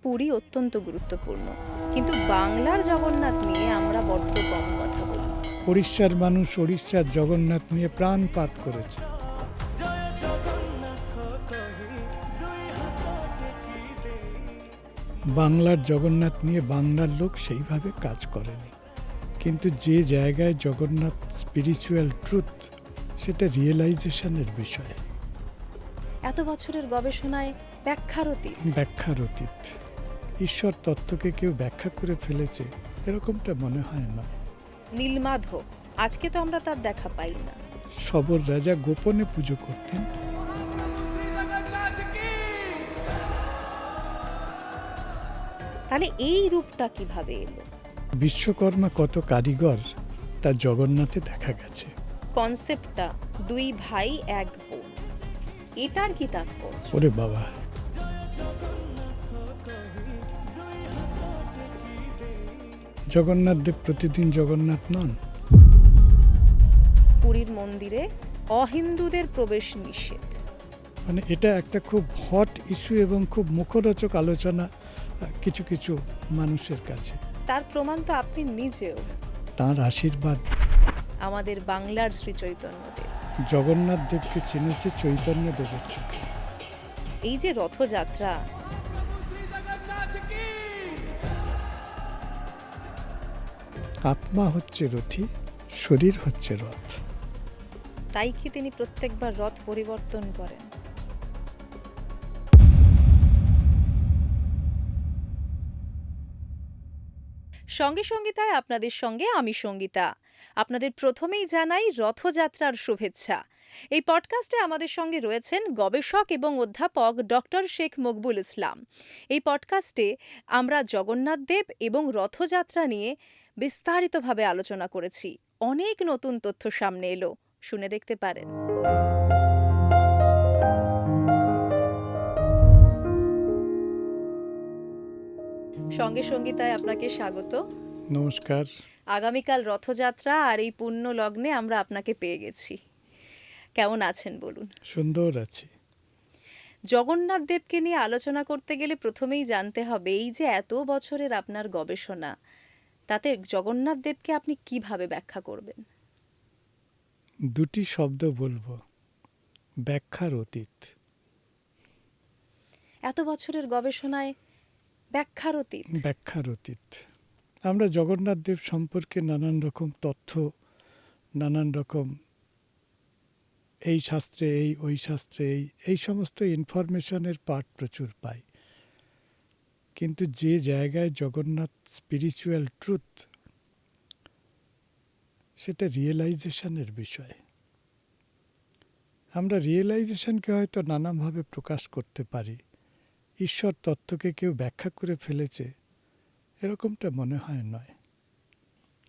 পুরী অত্যন্ত গুরুত্বপূর্ণ, কিন্তু বাংলার জগন্নাথ নিয়ে আমরা বড্ড কম কথা বলি। উড়িষ্যার মানুষ উড়িষ্যার জগন্নাথ নিয়ে প্রাণপাত করেছে। বাংলার জগন্নাথ নিয়ে বাংলার লোক সেইভাবে কাজ করেনি, কিন্তু যে জায়গায় জগন্নাথ স্পিরিচুয়াল ট্রুথ, সেটা রিয়েলাইজেশনের বিষয়। এত বছরের গবেষণায় ব্যাখ্যার অতীত। ঈশ্বর তত্ত্বকে কেউ ব্যাখ্যা করে ফেলেছে এরকমটা মনে হয় না। নীলমাধব, আজকে তো আমরা তার দেখা পাই না। সবর রাজা গোপনে পুজো করতেন। তাহলে এই রূপটা কিভাবে এলো? বিশ্বকর্মা কত কারিগর তা জগন্নাথে দেখা গেছে। কনসেপ্টটা দুই ভাই এক বোন, এটার কি তাৎপর্য? ওরে বাবা, জগন্নাথ দেব প্রতিদিন জগন্নাথ নন। পুরীর মন্দিরে অহিন্দুদের প্রবেশ নিষেধ, মানে এটা একটা খুব হট ইস্যু এবং খুব মুখরোচক আলোচনা কিছু কিছু মানুষের কাছে। তার প্রমাণ তো আপনি নিজেও। তাঁর আশীর্বাদ। আমাদের বাংলার শ্রী চৈতন্যদেব জগন্নাথ দেবকে চিনেছে চৈতন্য দেবের চোখে। এই যে রথযাত্রা, আত্মা হচ্ছে রথী, শরীর হচ্ছে রথ। তাই কি তিনি প্রত্যেকবার রথ পরিবর্তন করেন? সঙ্গে সঙ্গীতায় আপনাদের সঙ্গে আমি সঙ্গীতা। আপনাদের প্রথমেই জানাই রথযাত্রার শুভেচ্ছা। এই পডকাস্টে আমাদের সঙ্গে রয়েছেন গবেষক এবং অধ্যাপক ডক্টর শেখ মকবুল ইসলাম। এই পডকাস্টে আমরা জগন্নাথ দেব এবং রথযাত্রা নিয়ে বিস্তারিতভাবে আলোচনা করেছি। অনেক নতুন তথ্য সামনে এলো, শুনে দেখতে পারেন। সঙ্গে সঙ্গীতায় আপনাকে স্বাগত। নমস্কার। আগামীকাল রথযাত্রা, আর এই পুণ্য লগ্নে আমরা আপনাকে পেয়ে গেছি। কেমন আছেন বলুন? সুন্দর আছি। জগন্নাথ দেবকে নিয়ে আলোচনা করতে গেলে প্রথমেই জানতে হবে, এই যে এত বছরের আপনার গবেষণা, তাতে জগন্নাথ দেবকে আপনি কিভাবে ব্যাখ্যা করবেন? দুটি শব্দ বলবো, ব্যাখ্যার অতীত। এত বছরের গবেষণায় ব্যাখ্যার অতীত। আমরা জগন্নাথ দেব সম্পর্কে নানান রকম তথ্য, নানান রকম এই শাস্ত্রে এই, ওই শাস্ত্রে এই সমস্ত ইনফরমেশনের পার্ট প্রচুর পাই, কিন্তু যে জায়গায় জগন্নাথ স্পিরিচুয়াল ট্রুথ, সেটা রিয়েলাইজেশনের বিষয়। আমরা রিয়েলাইজেশনকে হয়তো নানাভাবে প্রকাশ করতে পারি, ঈশ্বর তত্ত্বকে কেউ ব্যাখ্যা করে ফেলেছে এরকমটা মনে হয় নয়।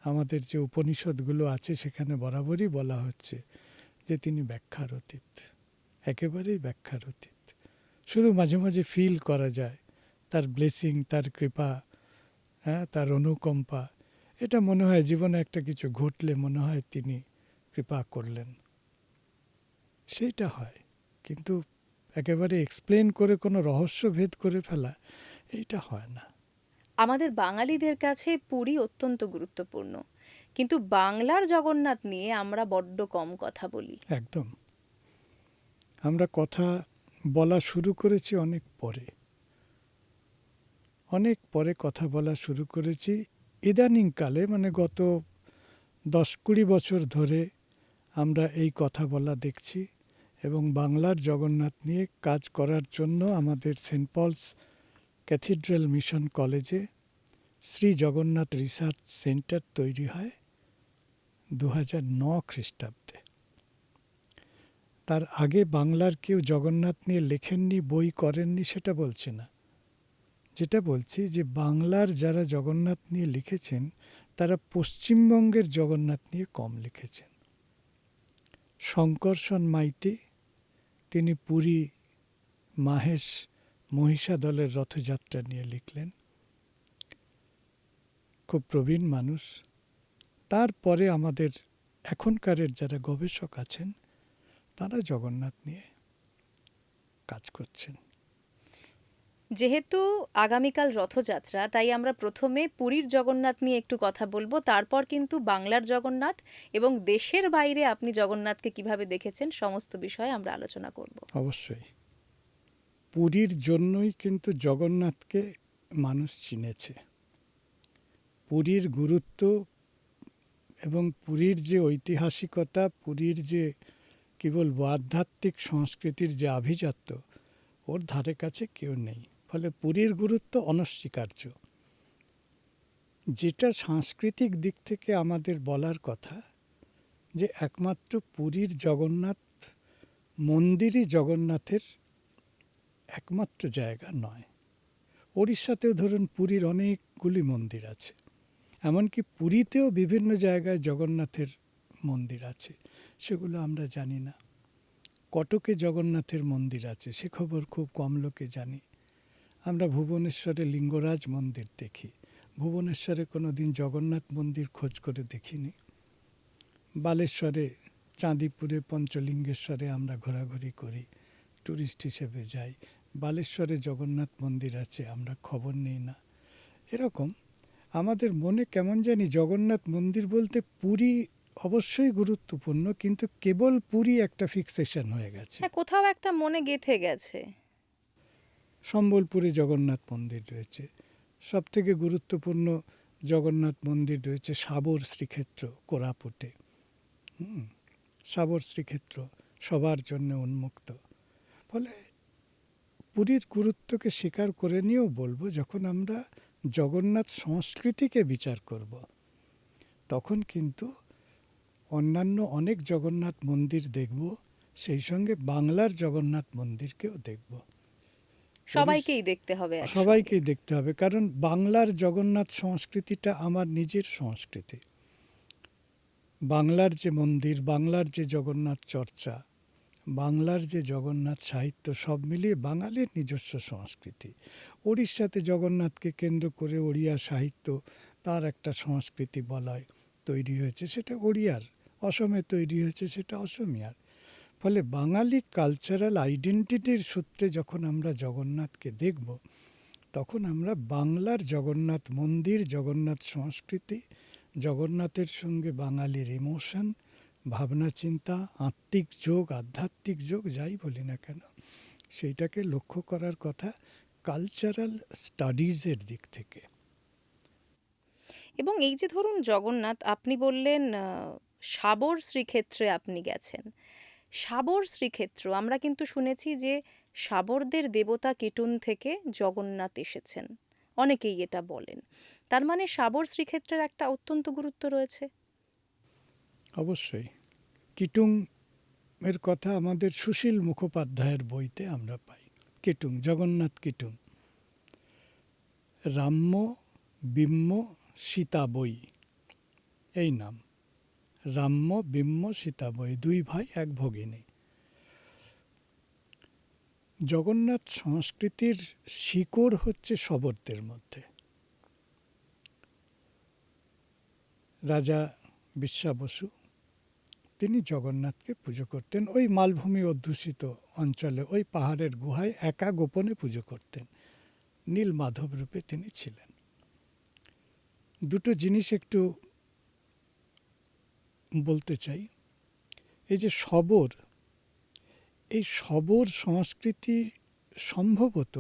আমাদের যে উপনিষদগুলো আছে সেখানে বরাবরই বলা হচ্ছে যে তিনি ব্যাখ্যার অতীত, একেবারেই ব্যাখ্যার অতীত। শুধু মাঝে মাঝে ফিল করা যায় তার ব্লেসিং, তার কৃপা, তার অনুকম্পা। এটা মনে হয় জীবনে একটা কিছু ঘটলে মনে হয় তিনি কৃপা করলেন, সেইটা হয়। কিন্তু একেবারে এক্সপ্লেন করে কোনো রহস্য ভেদ করে ফেলা, এইটা হয় না। আমাদের বাঙালিদের কাছে পুরী অত্যন্ত গুরুত্বপূর্ণ, কিন্তু বাংলার জগন্নাথ নিয়ে আমরা বড্ড কম কথা বলি। একদম। আমরা কথা বলা শুরু করেছি অনেক পরে কথা বলা শুরু করেছি। ইদানিংকালে, মানে গত 10-20 বছর ধরে আমরা এই কথা বলা দেখছি, এবং বাংলার জগন্নাথ নিয়ে কাজ করার জন্য আমাদের সেন্ট পলস ক্যাথিড্রাল মিশন কলেজে শ্রী জগন্নাথ রিসার্চ সেন্টার তৈরি হয় 2009 খ্রিস্টাব্দে। তার আগে বাংলার কেউ জগন্নাথ নিয়ে লেখেননি, বই করেননি, সেটা বলছে না। যেটা বলছি যে বাংলার যারা জগন্নাথ নিয়ে লিখেছেন তারা পশ্চিমবঙ্গের জগন্নাথ নিয়ে কম লিখেছেন। শঙ্কর্ষণ মাইতি, তিনি পুরী মাহেশ মহিষাদলের রথযাত্রা নিয়ে লিখলেন, খুব প্রবীণ মানুষ। তারপরে আমাদের এখনকারের যারা গবেষক আছেন তারা জগন্নাথ নিয়ে কাজ করছেন। যেহেতু আগামীকাল রথযাত্রা, তাই আমরা প্রথমে পুরীর জগন্নাথ নিয়ে একটু কথা বলবো, তারপর কিন্তু বাংলার জগন্নাথ এবং দেশের বাইরে আপনি জগন্নাথকে কিভাবে দেখেছেন সমস্ত বিষয়ে আমরা আলোচনা করব। অবশ্যই পুরীর জন্যই কিন্তু জগন্নাথকে মানুষ চিনেছে। পুরীর গুরুত্ব এবং পুরীর যে ঐতিহাসিকতা, পুরীর যে কি বলবো আধ্যাত্মিক সংস্কৃতির যে আভিজাত্য, ওর ধারে কাছে কেউ নেই। ফলে পুরীর গুরুত্ব অনস্বীকার্য। যেটা সাংস্কৃতিক দিক থেকে আমাদের বলার কথা, যে একমাত্র পুরীর জগন্নাথ মন্দিরই জগন্নাথের একমাত্র জায়গা নয়। ওড়িশাতেও ধরুন পুরীর অনেকগুলি মন্দির আছে, এমনকি পুরীতেও বিভিন্ন জায়গায় জগন্নাথের মন্দির আছে, সেগুলো আমরা জানি না। কটকে জগন্নাথের মন্দির আছে, সে খবর খুব কম লোকে জানি। আমরা ভুবনেশ্বরে লিঙ্গরাজ মন্দির দেখি, ভুবনেশ্বরে কোনো দিন জগন্নাথ মন্দির খোঁজ করে দেখিনি। বালেশ্বরে, চাঁদিপুরে, পঞ্চলিঙ্গেশ্বরে আমরা ঘোরাঘুরি করি, ট্যুরিস্ট হিসেবে যাই। বালেশ্বরে জগন্নাথ মন্দির আছে, আমরা খবর নিই না। এরকম আমাদের মনে কেমন জানি জগন্নাথ মন্দির বলতে পুরী অবশ্যই গুরুত্বপূর্ণ, কিন্তু কেবল পুরী একটা ফিক্সেশন হয়ে গেছে। হ্যাঁ, কোথাও একটা মনে গেঁথে গেছে। সম্বলপুরে জগন্নাথ মন্দির রয়েছে, সবথেকে গুরুত্বপূর্ণ জগন্নাথ মন্দির রয়েছে সাবর শ্রীক্ষেত্র কোরাপুটে। সাবর শ্রীক্ষেত্র সবার জন্য উন্মুক্ত। ফলে পুরীর গুরুত্বকে স্বীকার করে নিয়েও বলবো, যখন আমরা জগন্নাথ সংস্কৃতিকে বিচার করব, তখন কিন্তু অন্যান্য অনেক জগন্নাথ মন্দির দেখব, সেই সঙ্গে বাংলার জগন্নাথ মন্দিরকেও দেখব। সবাইকেই দেখতে হবে একসঙ্গে। সবাইকেই দেখতে হবে, কারণ বাংলার জগন্নাথ সংস্কৃতিটা আমার নিজের সংস্কৃতি। বাংলার যে মন্দির, বাংলার যে জগন্নাথ চর্চা, বাংলার যে জগন্নাথ সাহিত্য, সব মিলিয়ে বাঙালির নিজস্ব সংস্কৃতি। ওড়িশাতে জগন্নাথকে কেন্দ্র করে ওড়িয়া সাহিত্য, তার একটা সংস্কৃতি বলয় তৈরি হয়েছে, সেটা ওড়িয়ার। অসমে তৈরি হয়েছে, সেটা অসমিয়ার। ফলে বাঙালি কালচারাল আইডেন্টিটির সূত্রে যখন আমরা জগন্নাথকে দেখব, তখন আমরা বাংলার জগন্নাথ মন্দির, জগন্নাথ সংস্কৃতি, জগন্নাথের সঙ্গে বাঙালির ইমোশন, ভাবনা চিন্তা, আত্মিক যোগ, আধ্যাত্মিক যোগ, যাই বলি না কেন, সেইটাকে লক্ষ্য করার কথা কালচারাল স্টাডিজের দিক থেকে। এবং এই যে ধরুন জগন্নাথ, আপনি বললেন সাবর শ্রীক্ষেত্রে আপনি গেছেন। সাবর শ্রীক্ষেত্র, আমরা কিন্তু শুনেছি যে সাবরদের দেবতা কিটুন থেকে জগন্নাথ এসেছেন, অনেকেই এটা বলেন। তার মানে সাবর শ্রীক্ষেত্রের একটা অত্যন্ত গুরুত্ব রয়েছে। অবশ্যই কিটুং এর কথা আমাদের সুশীল মুখোপাধ্যায়ের বইতে আমরা পাই। কিটুং, জগন্নাথ কিটুং, রাম্য বিম্ম সীতা বই, এই নাম। রাম্য বিম্ম সীতা বই, দুই ভাই এক ভগিনী। জগন্নাথ সংস্কৃতির শিকড় হচ্ছে শবরদের মধ্যে। রাজা বিশ্বাবসু, তিনি জগন্নাথকে পুজো করতেন ওই মালভূমি অধ্যুষিত অঞ্চলে, ওই পাহাড়ের গুহায় একা গোপনে পুজো করতেন। নীলমাধব রূপে তিনি ছিলেন। দুটো জিনিস একটু বলতে চাই। এই যে শবর, এই শবর সংস্কৃতি সম্ভবত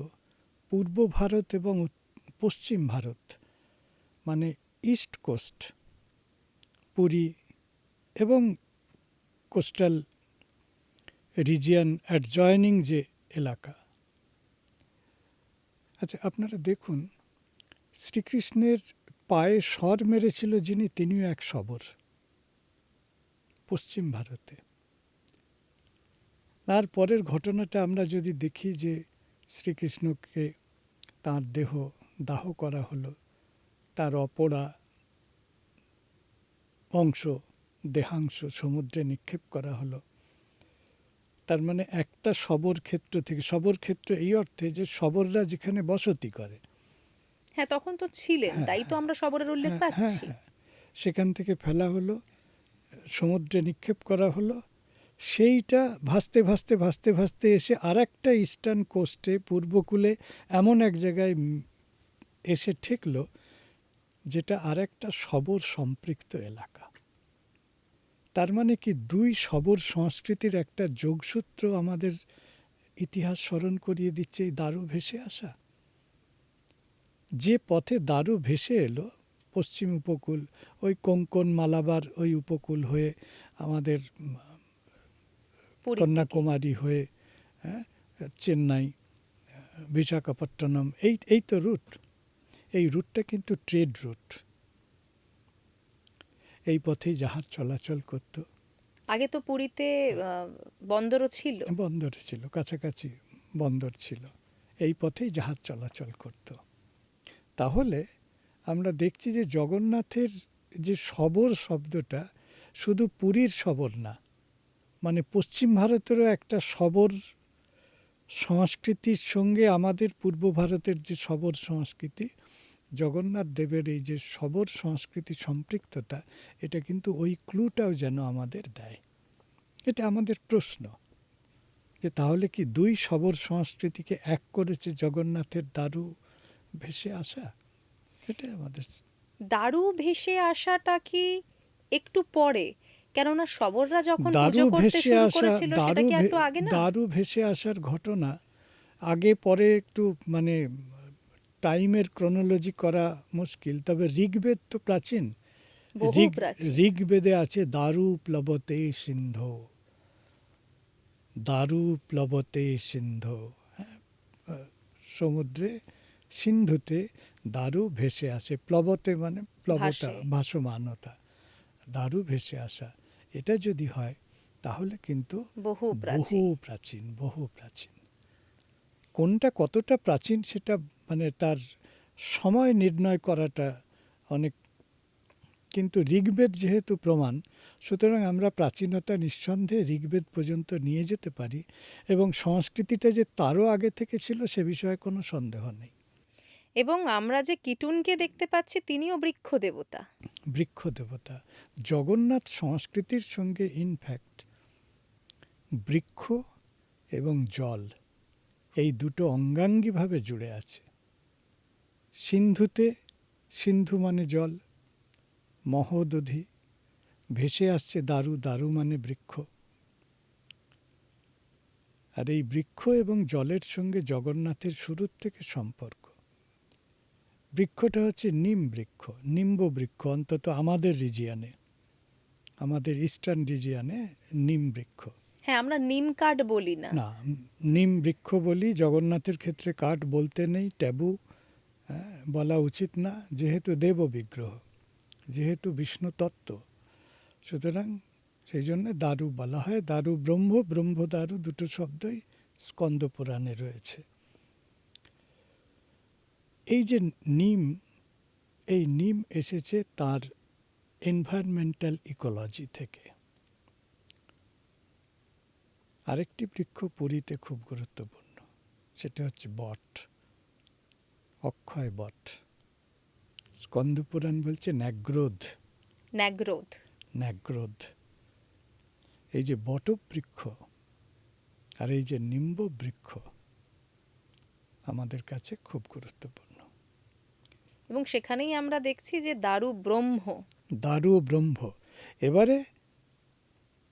পূর্ব ভারত এবং পশ্চিম ভারত, মানে ইস্ট কোস্ট, পুরী এবং কোস্টাল রিজিয়ন অ্যাডজয়নিং যে এলাকা। আচ্ছা, আপনারা দেখুন, শ্রীকৃষ্ণের পায়ে স্বর মেরেছিল যিনি, তিনিও এক শবর, পশ্চিম ভারতে। তারপরের ঘটনাটা আমরা যদি দেখি, যে শ্রীকৃষ্ণকে তার দেহ দাহ করা হলো, তার অপরা অংশ, দেহাংশ সমুদ্রে নিক্ষেপ করা হলো। তার মানে একটা শবর ক্ষেত্র থেকে, শবর ক্ষেত্র এই অর্থে যে শবররা যেখানে বসতি করে, হ্যাঁ, তখন তো ছিলেন, হ্যাঁ, তাই তো আমরা শবরের উল্লেখ হ্যাঁ, হ্যাঁ, পাচ্ছি। হ্যাঁ, সেখান থেকে ফেলা হলো, সমুদ্রে নিক্ষেপ করা হলো। সেইটা ভাসতে ভাসতে ভাসতে ভাসতে এসে আর একটা ইস্টার্ন কোস্টে পূর্বকূলে এমন এক জায়গায় এসে ঠেকল, যেটা আর একটা শবর সম্পৃক্ত এলাকা। তার মানে কি, দুই শবর সংস্কৃতির একটা যোগসূত্র আমাদের ইতিহাস স্মরণ করিয়ে দিচ্ছে এই দারু ভেসে আসা। যে পথে দারু ভেসে এলো পশ্চিম উপকূল, ওই কোঙ্কন মালাবার ওই উপকূল হয়ে আমাদের পুরীর দিকে। কন্যাকুমারী হয়ে, হ্যাঁ, চেন্নাই, বিশাখাপট্টনম, এই তো রুট। এই রুটটা কিন্তু ট্রেড রুট। এই পথেই জাহাজ চলাচল করত। আগে তো পুরীতে বন্দরও ছিল। বন্দর ছিল, কাছাকাছি বন্দর ছিল, এই পথেই জাহাজ চলাচল করত। তাহলে আমরা দেখছি যে জগন্নাথের যে শবর শব্দটা শুধু পুরীর শবর না, মানে পশ্চিম ভারতেরও একটা শবর সংস্কৃতির সঙ্গে আমাদের পূর্ব ভারতের যে শবর সংস্কৃতি, জগন্নাথ দেবের এই যে শবর সংস্কৃতি সম্পৃক্ততা, এটা কিন্তু ওই ক্লুটাও যেন আমাদের দেয়। এটা আমাদের প্রশ্ন, যে তাহলে কি দুই শবর সংস্কৃতিকে এক করেছে জগন্নাথের দারু ভেসে আসা? এটাই আমাদের। দারু ভেসে আসাটা কি একটু পরে? কেননা শবররা যখন দারু পুজো করতে ভেসে শুরু আসা, করেছিল সেটা কি একটু আগে না? দারু ভেসে আসার ঘটনা আগে পরে একটু মানে টাইমের ক্রোনোলজি করা মুশকিল। তবে ঋগ্বেদ তো প্রাচীন। বহু প্রাচীন। ঋগ্বেদে আছে দারু প্লবতে সিন্ধু, দারু প্লবতে সিন্ধু। হ্যাঁ, সমুদ্রে সিন্ধুতে দারু ভেসে আসে। প্লবতে মানে প্লবতা, ভাসে। ভাসমানতা, দারু ভেসে আসা। এটা যদি হয় তাহলে কিন্তু বহু বহু প্রাচীন। প্রাচীন, বহু প্রাচীন। কোনটা কতটা প্রাচীন সেটা মানে তার সময় নির্ণয় করাটা অনেক, কিন্তু ঋগ্বেদ যেহেতু প্রমাণ, সুতরাং আমরা প্রাচীনতা নিঃসন্দেহে ঋগ্বেদ পর্যন্ত নিয়ে যেতে পারি, এবং সংস্কৃতিটা যে তারও আগে থেকে ছিল সে বিষয়ে কোনো সন্দেহ নেই। এবং আমরা যে কিটুনকে দেখতে পাচ্ছি তিনিও বৃক্ষ দেবতা। বৃক্ষ দেবতা। জগন্নাথ সংস্কৃতির সঙ্গে ইনফ্যাক্ট বৃক্ষ এবং জল এই দুটো অঙ্গাঙ্গিভাবে জুড়ে আছে। সিন্ধুতে, সিন্ধু মানে জল, মহোদধি, ভেসে আসছে দারু, দারু মানে বৃক্ষ। আর এই বৃক্ষ এবং জলের সঙ্গে জগন্নাথের শুরুর থেকে সম্পর্ক। বৃক্ষটা হচ্ছে নিম বৃক্ষ, নিম্ব বৃক্ষ, অন্তত আমাদের রিজিয়ানে, আমাদের ইস্টার্ন রিজিয়ানে নিম বৃক্ষ। হ্যাঁ, আমরা নিম কাঠ বলি না। না, নিম বৃক্ষ বলি। জগন্নাথের ক্ষেত্রে কাঠ বলতে নেই, ট্যাবু, বলা উচিত না, যেহেতু দেব বিগ্রহ, যেহেতু বিষ্ণু তত্ত্ব, সুতরাং সেই জন্য দারু বলা হয়। দারু ব্রহ্ম, ব্রহ্ম দারু দুটো শব্দই স্কন্দ পুরাণে রয়েছে। এই যে নিম, এই নিম এসেছে তার এনভায়রনমেন্টাল ইকোলজি থেকে। আরেকটি বৃক্ষ পুরীতে খুব গুরুত্বপূর্ণ, সেটা হচ্ছে বট, অক্ষয় বট। স্কন্দ পুরাণ বলছে ন্যাগ্রোধ, ন্যাগ্রোধ। ন্যাগ্রোধ। এই যে বটবৃক্ষ আর এই যে নিম্ব বৃক্ষ আমাদের কাছে খুব গুরুত্বপূর্ণ। এবং সেখানেই আমরা দেখছি যে দারু ব্রহ্ম। দারু ব্রহ্ম। এবারে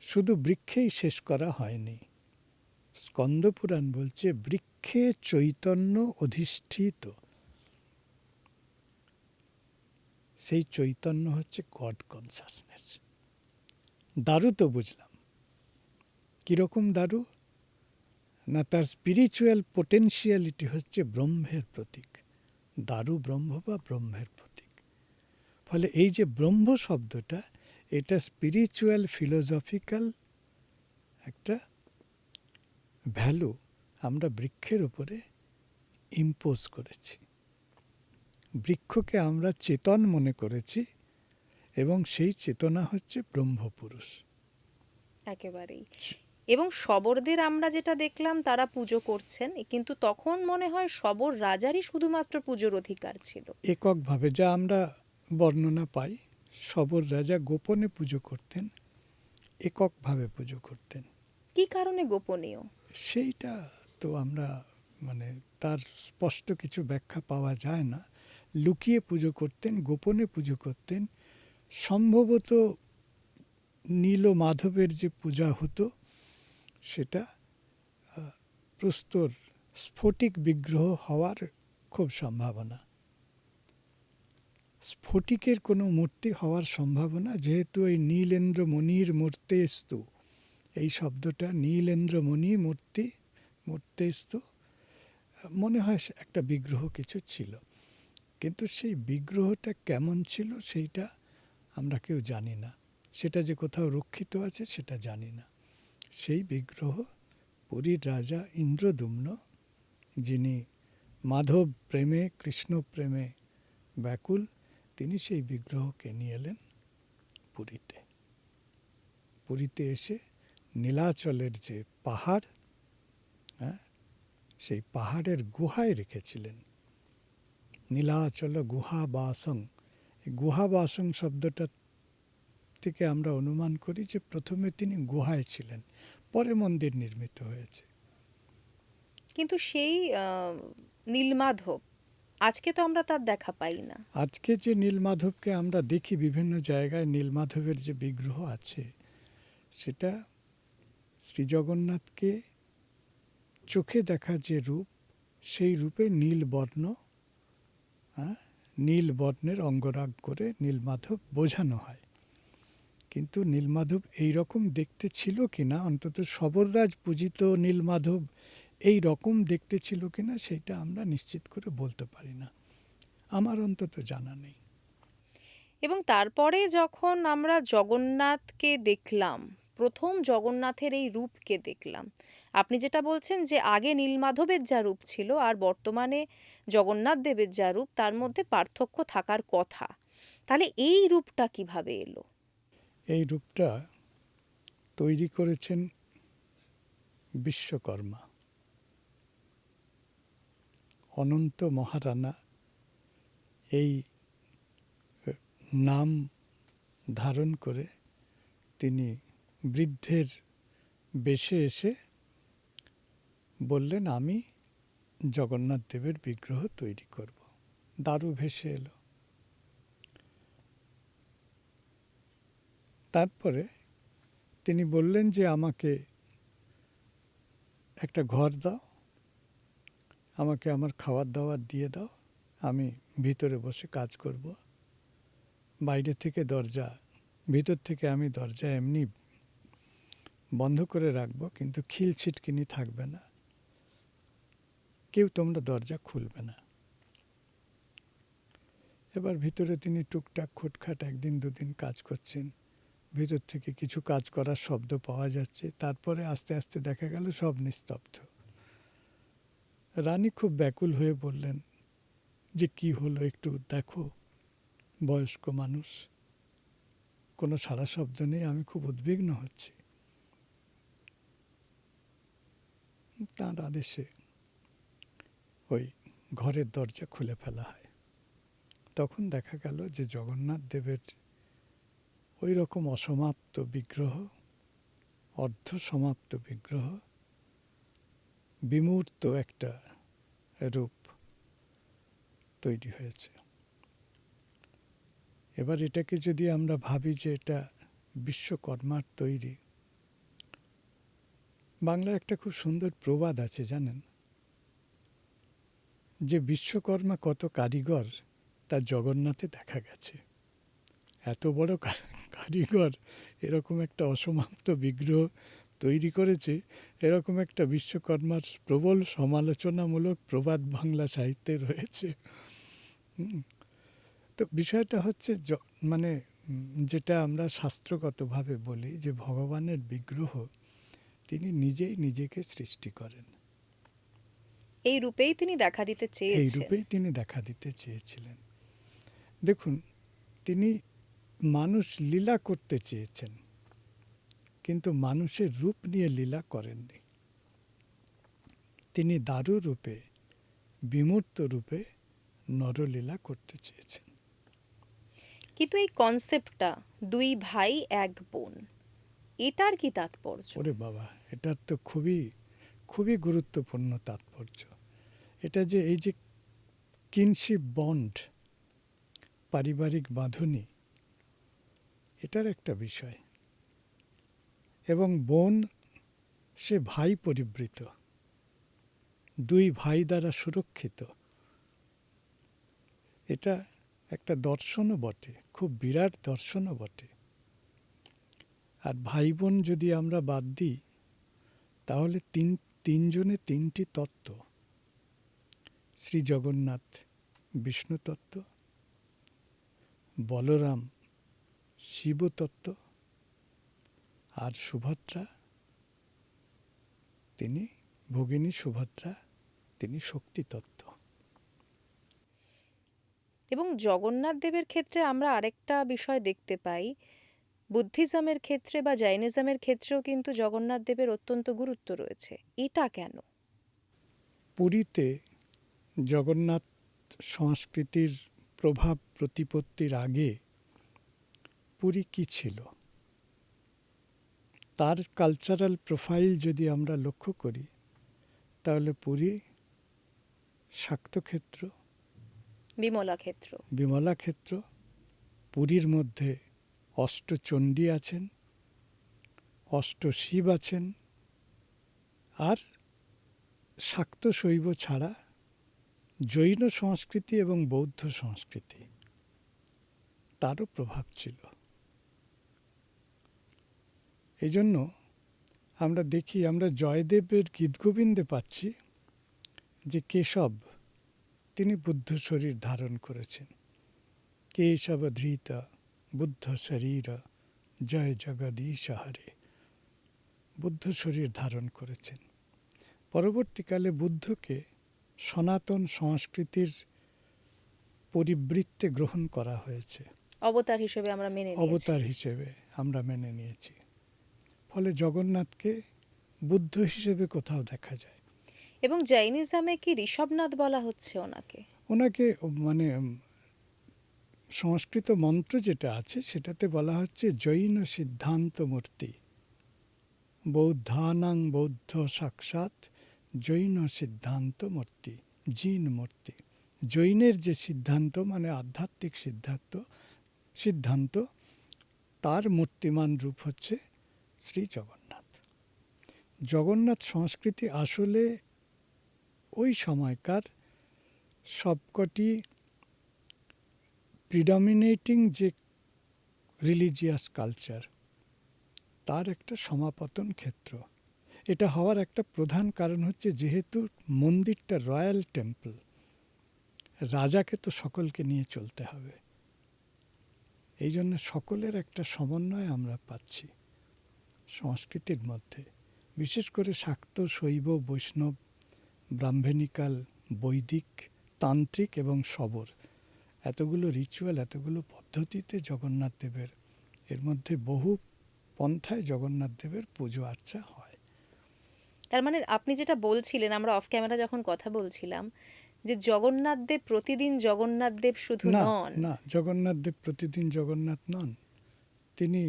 শুধু বৃক্ষেই শেষ করা হয়নি। স্কন্দ পুরাণ বলছে বৃক্ষে চৈতন্য অধিষ্ঠিত। সেই চৈতন্য হচ্ছে গড কনসাসনেস। দারু তো বুঝলাম, কীরকম দারু না, তার স্পিরিচুয়াল পোটেনশিয়ালিটি হচ্ছে ব্রহ্মের প্রতীক। দারু ব্রহ্ম বা ব্রহ্মের প্রতীক। ফলে এই যে ব্রহ্ম শব্দটা, এটা স্পিরিচুয়াল ফিলোসফিক্যাল একটা ভ্যালু আমরা বৃক্ষের উপরে ইম্পোজ করেছি। বৃক্ষকে আমরা চেতন মনে করেছি, এবং সেই চেতনা হচ্ছে ব্রহ্মপুরুষ। একেবারেই। এবং শবরদের আমরা যেটা দেখলাম তারা পুজো করছেন, কিন্তু তখন মনে হয় শবর রাজারই শুধুমাত্র পুজোর অধিকার ছিল। এককভাবে যা আমরা বর্ণনা পাই, শবর রাজা গোপনে পুজো করতেন, এককভাবে পুজো করতেন। কি কারণে গোপনীয়? সেইটা তো আমরা মানে তার স্পষ্ট কিছু ব্যাখ্যা পাওয়া যায় না। লুকিয়ে পুজো করতেন, গোপনে পুজো করতেন। সম্ভবত নীল ও মাধবের যে পূজা হতো সেটা প্রস্তর স্ফটিক বিগ্রহ হওয়ার খুব সম্ভাবনা। স্ফটিকের কোনো মূর্তি হওয়ার সম্ভাবনা, যেহেতু এই নীলেন্দ্র মণির মূর্তেস্তু, এই শব্দটা নীলেন্দ্রমণি মূর্তি, মূর্তেস্তু, মনে হয় একটা বিগ্রহ কিছু ছিল। কিন্তু সেই বিগ্রহটা কেমন ছিল সেইটা আমরা কেউ জানি না। সেটা যে কোথাও রক্ষিত আছে সেটা জানি না। সেই বিগ্রহ পুরীর রাজা ইন্দ্রদ্যুম্ন, যিনি মাধব প্রেমে কৃষ্ণ প্রেমে ব্যাকুল, তিনি সেই বিগ্রহকে নিয়ে এলেন পুরীতে। পুরীতে এসে নীলাচলের যে পাহাড়, হ্যাঁ, সেই পাহাড়ের গুহায় রেখেছিলেন। নীলাচল গুহাবাসং, এই গুহাবাসং শব্দটা থেকে আমরা অনুমান করি যে প্রথমে তিনি গুহায় ছিলেন, পরে মন্দির নির্মিত হয়েছে। কিন্তু সেই নীলমাধব, আজকে তো আমরা তার দেখা পাই না। আজকে যে নীলমাধবকে আমরা দেখি বিভিন্ন জায়গায়, নীলমাধবের যে বিগ্রহ আছে, সেটা শ্রীজগন্নাথকে চোখে দেখা যে রূপ, সেই রূপে নীল বর্ণ, হ্যাঁ, নীল বর্ণের অঙ্গরাগ করে নীলমাধব বোঝানো হয়। কিন্তু নীলমাধব এই রকম দেখতে ছিল কিনা, অন্তত সবররাজ পূজিত নীলমাধব এই রকম দেখতে ছিল কিনা, সেটা আমরা নিশ্চিত করে বলতে পারি না। আমার অন্তত জানা নেই। এবং তারপরে যখন আমরা জগন্নাথকে দেখলাম, প্রথম জগন্নাথের এই রূপকে দেখলাম, আপনি যেটা বলছেন যে আগে নীলমাধবের যা রূপ ছিল আর বর্তমানে জগন্নাথ দেবের যা রূপ, তার মধ্যে পার্থক্য থাকার কথা। তাহলে এই রূপটা কিভাবে এলো? এই রূপটা তৈরি করেছেন বিশ্বকর্মা। অনন্ত মহারানা এই নাম ধারণ করে তিনি বৃদ্ধের বেশে এসে বললেন, আমি জগন্নাথ দেবের বিগ্রহ তৈরি করব। দারু ভেসে এলো। তারপরে তিনি বললেন যে আমাকে একটা ঘর দাও, আমাকে আমার খাবার দাবার দিয়ে দাও, আমি ভিতরে বসে কাজ করব। বাইরে থেকে দরজা, ভিতর থেকে আমি দরজা এমনি বন্ধ করে রাখবো, কিন্তু খিল ছিটকিনি থাকবে না, কেউ তোমরা দরজা খুলবে না। এবার ভিতরে তিনি টুকটাক খুটখাট একদিন দুদিন কাজ করছেন, ভিতর থেকে কিছু কাজ করার শব্দ পাওয়া যাচ্ছে। তারপরে আস্তে আস্তে দেখা গেল সব নিস্তব্ধ। রানী খুব ব্যাকুল হয়ে বললেন যে কি হলো, একটু দেখো। বয়স্ক মানুষ, কোনো সাড়া শব্দ নেই, আমি খুব উদ্বিগ্ন হচ্ছি। তাঁর আদেশে ওই ঘরের দরজা খুলে ফেলা হয়। তখন দেখা গেল যে জগন্নাথ দেবের ওই রকম অসমাপ্ত বিগ্রহ, অর্ধ সমাপ্ত বিগ্রহ, বিমূর্ত একটা রূপ তৈরি হয়েছে। এবার এটাকে যদি আমরা ভাবি যে এটা বিশ্বকর্মার তৈরি, বাংলায় একটা খুব সুন্দর প্রবাদ আছে জানেন, যে বিশ্বকর্মা কত কারিগর তা জগন্নাথে দেখা গেছে। এত বড় কারিগর এরকম একটা অসমাপ্ত বিগ্রহ তৈরি করেছে, এরকম একটা বিশ্বকর্মার প্রবল সমালোচনামূলক প্রবাদ বাংলা সাহিত্যে রয়েছে। তো বিষয়টা হচ্ছে মানে যেটা আমরা শাস্ত্রগতভাবে বলি যে ভগবানের বিগ্রহ তিনি নিজেই নিজেকে সৃষ্টি করেন। এই রূপেই তিনি দেখা দিতে এই চেয়েছেন। রূপেই তিনি দেখা দিতে চেয়েছিলেন। দেখুন, তিনি মানুষ লীলা করতে চেয়েছেন, কিন্তু মানুষের রূপ নিয়ে লীলা করেননি। তিনি দারু রূপে, বিমূর্ত রূপে নরলীলা করতে চেয়েছেন। কিন্তু এই কনসেপ্টটা দুই ভাই এক বোন, এটার কি তাৎপর্য? ওরে বাবা, এটার তো খুবই খুবই গুরুত্বপূর্ণ তাৎপর্য। এটা যে এই যে কিনশিপ বন্ড, পারিবারিক বাঁধনী, এটার একটা বিষয়। এবং বোন সে ভাই পরিবৃত, দুই ভাই দ্বারা সুরক্ষিত। এটা একটা দর্শনও বটে, খুব বিরাট দর্শনও বটে। আর ভাই বোন যদি আমরা বাদ দিই, তাহলে তিনজনে তিনটি তত্ত্ব, শ্রী জগন্নাথ বিষ্ণু তত্ত্ব, বলরাম শিব তত্ত্ব, আর সুভদ্রা, তিনি ভগিনী সুভদ্রা, তিনি শক্তি তত্ত্ব। এবং জগন্নাথ দেবের ক্ষেত্রে আমরা আরেকটা বিষয় দেখতে পাই, বুদ্ধিজমের ক্ষেত্রে বা জৈনিজমের ক্ষেত্রেও কিন্তু জগন্নাথ দেবের অত্যন্ত গুরুত্ব রয়েছে। এটা কেন? পুরীতে জগন্নাথ সংস্কৃতির প্রভাব প্রতিপত্তির আগে পুরী কী ছিল, তার কালচারাল প্রোফাইল যদি আমরা লক্ষ্য করি, তাহলে পুরী শাক্তক্ষেত্র, বিমলা ক্ষেত্র। বিমলা ক্ষেত্র। পুরীর মধ্যে অষ্টচণ্ডী আছেন, অষ্টশিব আছেন, আর শাক্ত শৈব ছাড়া জৈন সংস্কৃতি এবং বৌদ্ধ সংস্কৃতি, তারও প্রভাব ছিল। এই জন্য আমরা দেখি, আমরা জয়দেবের গীতগোবিন্দে পাচ্ছি যে কেশব তিনি বুদ্ধ শরীর ধারণ করেছেন। কেশব ধৃত বুদ্ধ শরীর, জয় জগদীশ হরে, বুদ্ধ শরীর ধারণ করেছেন। পরবর্তীকালে বুদ্ধকে সনাতন সংস্কৃতির পরিবৃত্তে গ্রহণ করা হয়েছে, অবতার হিসেবে আমরা মেনে নিয়েছি। অবতার হিসেবে আমরা মেনে নিয়েছি। ফলে জগন্নাথকে বুদ্ধ হিসেবে কোথাও দেখা যায়। এবং জৈনিজমে কি ঋষভনাথ বলা হচ্ছে ওনাকে? ওনাকে মানে সংস্কৃত মন্ত্র যেটা আছে সেটাতে বলা হচ্ছে জৈন সিদ্ধান্ত মূর্তি, বৌদ্ধানাং বৌদ্ধ সাক্ষাৎ জৈন সিদ্ধান্ত মূর্তি, জিন মূর্তি। জৈনের যে সিদ্ধান্ত, মানে আধ্যাত্মিক সিদ্ধান্ত, তার মূর্তিমান রূপ হচ্ছে শ্রী জগন্নাথ। জগন্নাথ সংস্কৃতি আসলে ওই সময়কার সবকটি প্রিডমিনেটিং যে রিলিজিয়াস কালচার, তার একটা সমাপতন ক্ষেত্র। এটা হওয়ার একটা প্রধান কারণ হচ্ছে, যেহেতু মন্দিরটা রয়্যাল টেম্পল, রাজাকে তো সকলকে নিয়ে চলতে হবে। এই জন্য সকলের একটা সমন্বয় আমরা পাচ্ছি সংস্কৃতির মধ্যে। বিশেষ করে শাক্ত, শৈব, বৈষ্ণব, ব্রাহ্মণিকাল, বৈদিক, তান্ত্রিক এবং শবর, এতগুলো রিচুয়াল, এতগুলো পদ্ধতিতে জগন্নাথ দেবের, এর মধ্যে বহু পন্থায় জগন্নাথ দেবের পুজো আর্চা হয়। তার মানে আপনি যেটা বলছিলেন, আমরা অফ ক্যামেরা যখন কথা বলছিলাম, যে জগন্নাথ দেব প্রতিদিন জগন্নাথ দেব শুধু না নন। না, জগন্নাথ দেব প্রতিদিন জগন্নাথ নন। তিনি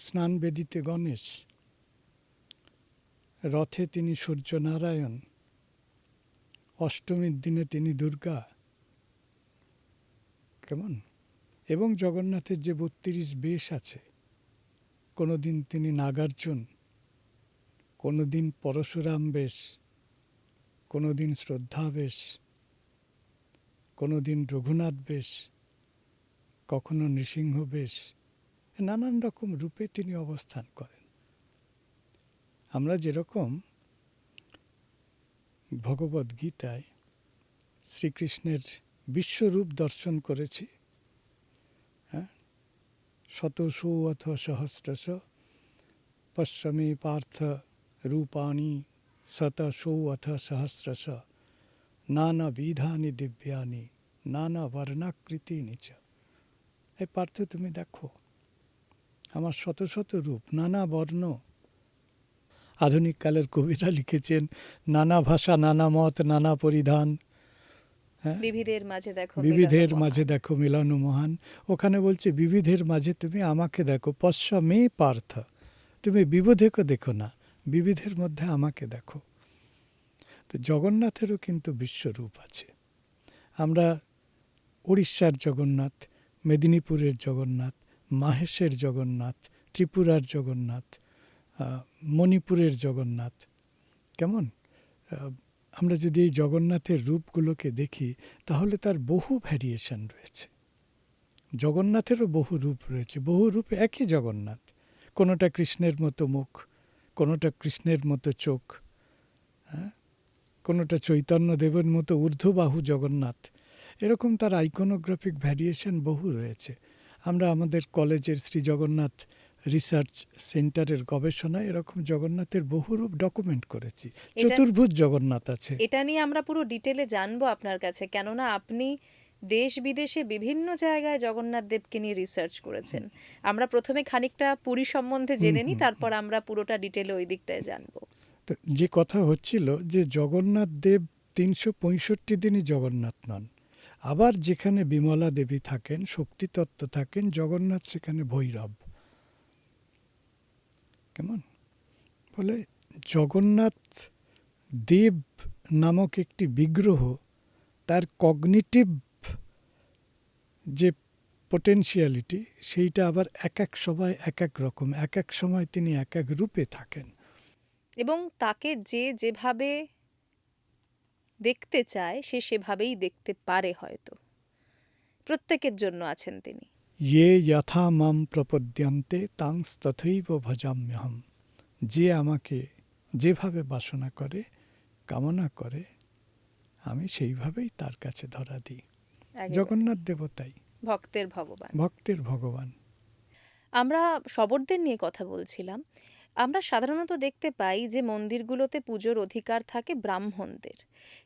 স্নান বেদিতে গণেশ, রথে তিনি সূর্যনারায়ণ, অষ্টমীর দিনে তিনি দুর্গা, কেমন? এবং জগন্নাথের যে ৩২ বেশ আছে, কোনো দিন তিনি নাগার্জুন, কোনো দিন পরশুরাম বেশ, কোনো দিন শ্রদ্ধা বেশ, কোনো দিন রঘুনাথ বেশ, কখনো নৃসিংহ বেশ, নানান রকম রূপে তিনি অবস্থান করেন। আমরা যেরকম ভগবদ্ গীতায় শ্রীকৃষ্ণের বিশ্বরূপ দর্শন করেছি, হ্যাঁ, শতশো অথ সহস্রশ পশ্যমে পার্থ রূপাণি শতশো অথ সহস্রশ নানাবিধানি দিব্যানি নানা বর্ণাকৃতিনি চ। এই পার্থ, তুমি দেখো আমার শত শত রূপ, নানা বর্ণ। আধুনিক কালের কবিরা লিখেছেন নানা ভাষা, নানা মত, নানা পরিধান, হ্যাঁ, বিবিধের মাঝে দেখো বিবিধের মিলন মাঝে মহান। দেখো মিলন মহান। ওখানে বলছে বিবিধের মাঝে তুমি আমাকে দেখো, পশ্য মে পার্থ তুমি বিবিধকে দেখো না, বিবিধের মধ্যে আমাকে দেখো। তো জগন্নাথেরও কিন্তু বিশ্বরূপ আছে। আমরা উড়িষ্যার জগন্নাথ, মেদিনীপুরের জগন্নাথ, মাহেশের জগন্নাথ, ত্রিপুরার জগন্নাথ, মণিপুরের জগন্নাথ, কেমন? আমরা যদি এই জগন্নাথের রূপগুলোকে দেখি তাহলে তার বহু ভ্যারিয়েশন রয়েছে। জগন্নাথেরও বহু রূপ রয়েছে, বহু রূপ একই জগন্নাথ। কোনোটা কৃষ্ণের মতো মুখ, কোনোটা কৃষ্ণের মতো চোখ, হ্যাঁ, কোনোটা চৈতন্যদেবের মতো ঊর্ধ্ববাহু জগন্নাথ। এরকম তার আইকনোগ্রাফিক ভ্যারিয়েশন বহু রয়েছে। আমরা আমাদের কলেজের শ্রী জগন্নাথ রিসার্চ সেন্টারের গবেষণায় এরকম জগন্নাথের বহু রূপ ডকুমেন্ট করেছি। চতুর্ভুজ জগন্নাথ আছে। এটা নিয়ে আমরা পুরো ডিটেলে জানবো আপনার কাছে, কেননা আপনি দেশ বিদেশে বিভিন্ন জায়গায় জগন্নাথ দেবকে নিয়ে রিসার্চ করেছেন। আমরা প্রথমে খানিকটা পুরী সম্বন্ধে জেনে নিই, তারপর আমরা পুরোটা ডিটেলে ওই দিকটায় জানবো। তো যে কথা হচ্ছিল যে জগন্নাথ দেব ৩৬৫ দিনই জগন্নাথ নন। আবার যেখানে বিমলা দেবী থাকেন, শক্তিতত্ত্ব থাকেন, জগন্নাথ সেখানে ভৈরব। কেমন? ফলে জগন্নাথ দেব নামক একটি বিগ্রহ, তার কগনিটিভ যে পোটেনশিয়ালিটি, সেইটা আবার এক এক সময় এক এক রকম, এক এক সময় তিনি এক এক রূপে থাকেন। এবং তাকে যে যেভাবে দেখতে চায় সে সেভাবেই দেখতে পারে। হয়তো প্রত্যেকের জন্য আছেন তিনি। ইয়ে যথা মাম প্রপদ্যন্তে তাংস তথৈব ভজাম্যহম। যে আমাকে যেভাবে বাসনা করে, কামনা করে, আমি সেইভাবেই তার কাছে ধরা দিই। জগন্নাথ দেবতাই ভক্তের ভগবান, ভক্তের ভগবান। আমরা শবরদের নিয়ে কথা বলছিলাম। আমরা সাধারণত দেখতে পাই যে মন্দিরগুলোতে পুজোর অধিকার থাকে ব্রাহ্মণদের,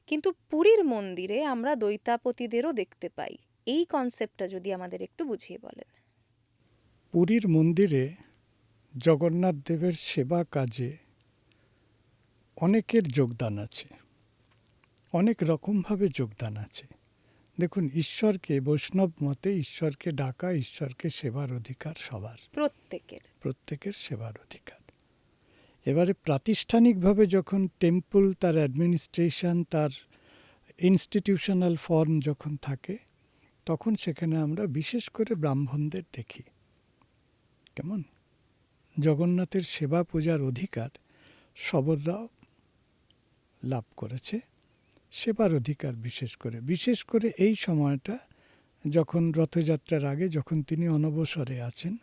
কিন্তু পুরীর মন্দিরে আমরা দৈতাপতিদেরও দেখতে পাই। এই কনসেপ্টটা যদি আমাদের একটু বুঝিয়ে বলেন। পুরীর মন্দিরে জগন্নাথ দেবের সেবা কাজে অনেকের যোগদান আছে, অনেক রকমভাবে যোগদান আছে। দেখুন, ঈশ্বরকে বৈষ্ণব মতে ঈশ্বরকে ডাকা, ঈশ্বরকে সেবার অধিকার সবার, প্রত্যেকের সেবার অধিকার। এবারে প্রাতিষ্ঠানিকভাবে যখন টেম্পল, তার অ্যাডমিনিস্ট্রেশন, তার ইনস্টিটিউশনাল ফর্ম যখন থাকে, তখন সেখানে আমরা বিশেষ করে ব্রাহ্মণদের দেখি। কেমন? জগন্নাথের সেবা পূজার অধিকার সবররাও লাভ করেছে, সেবার অধিকার বিশেষ করে এই সময়টা যখন রথযাত্রার আগে, যখন তিনি অনবসরে আছেন,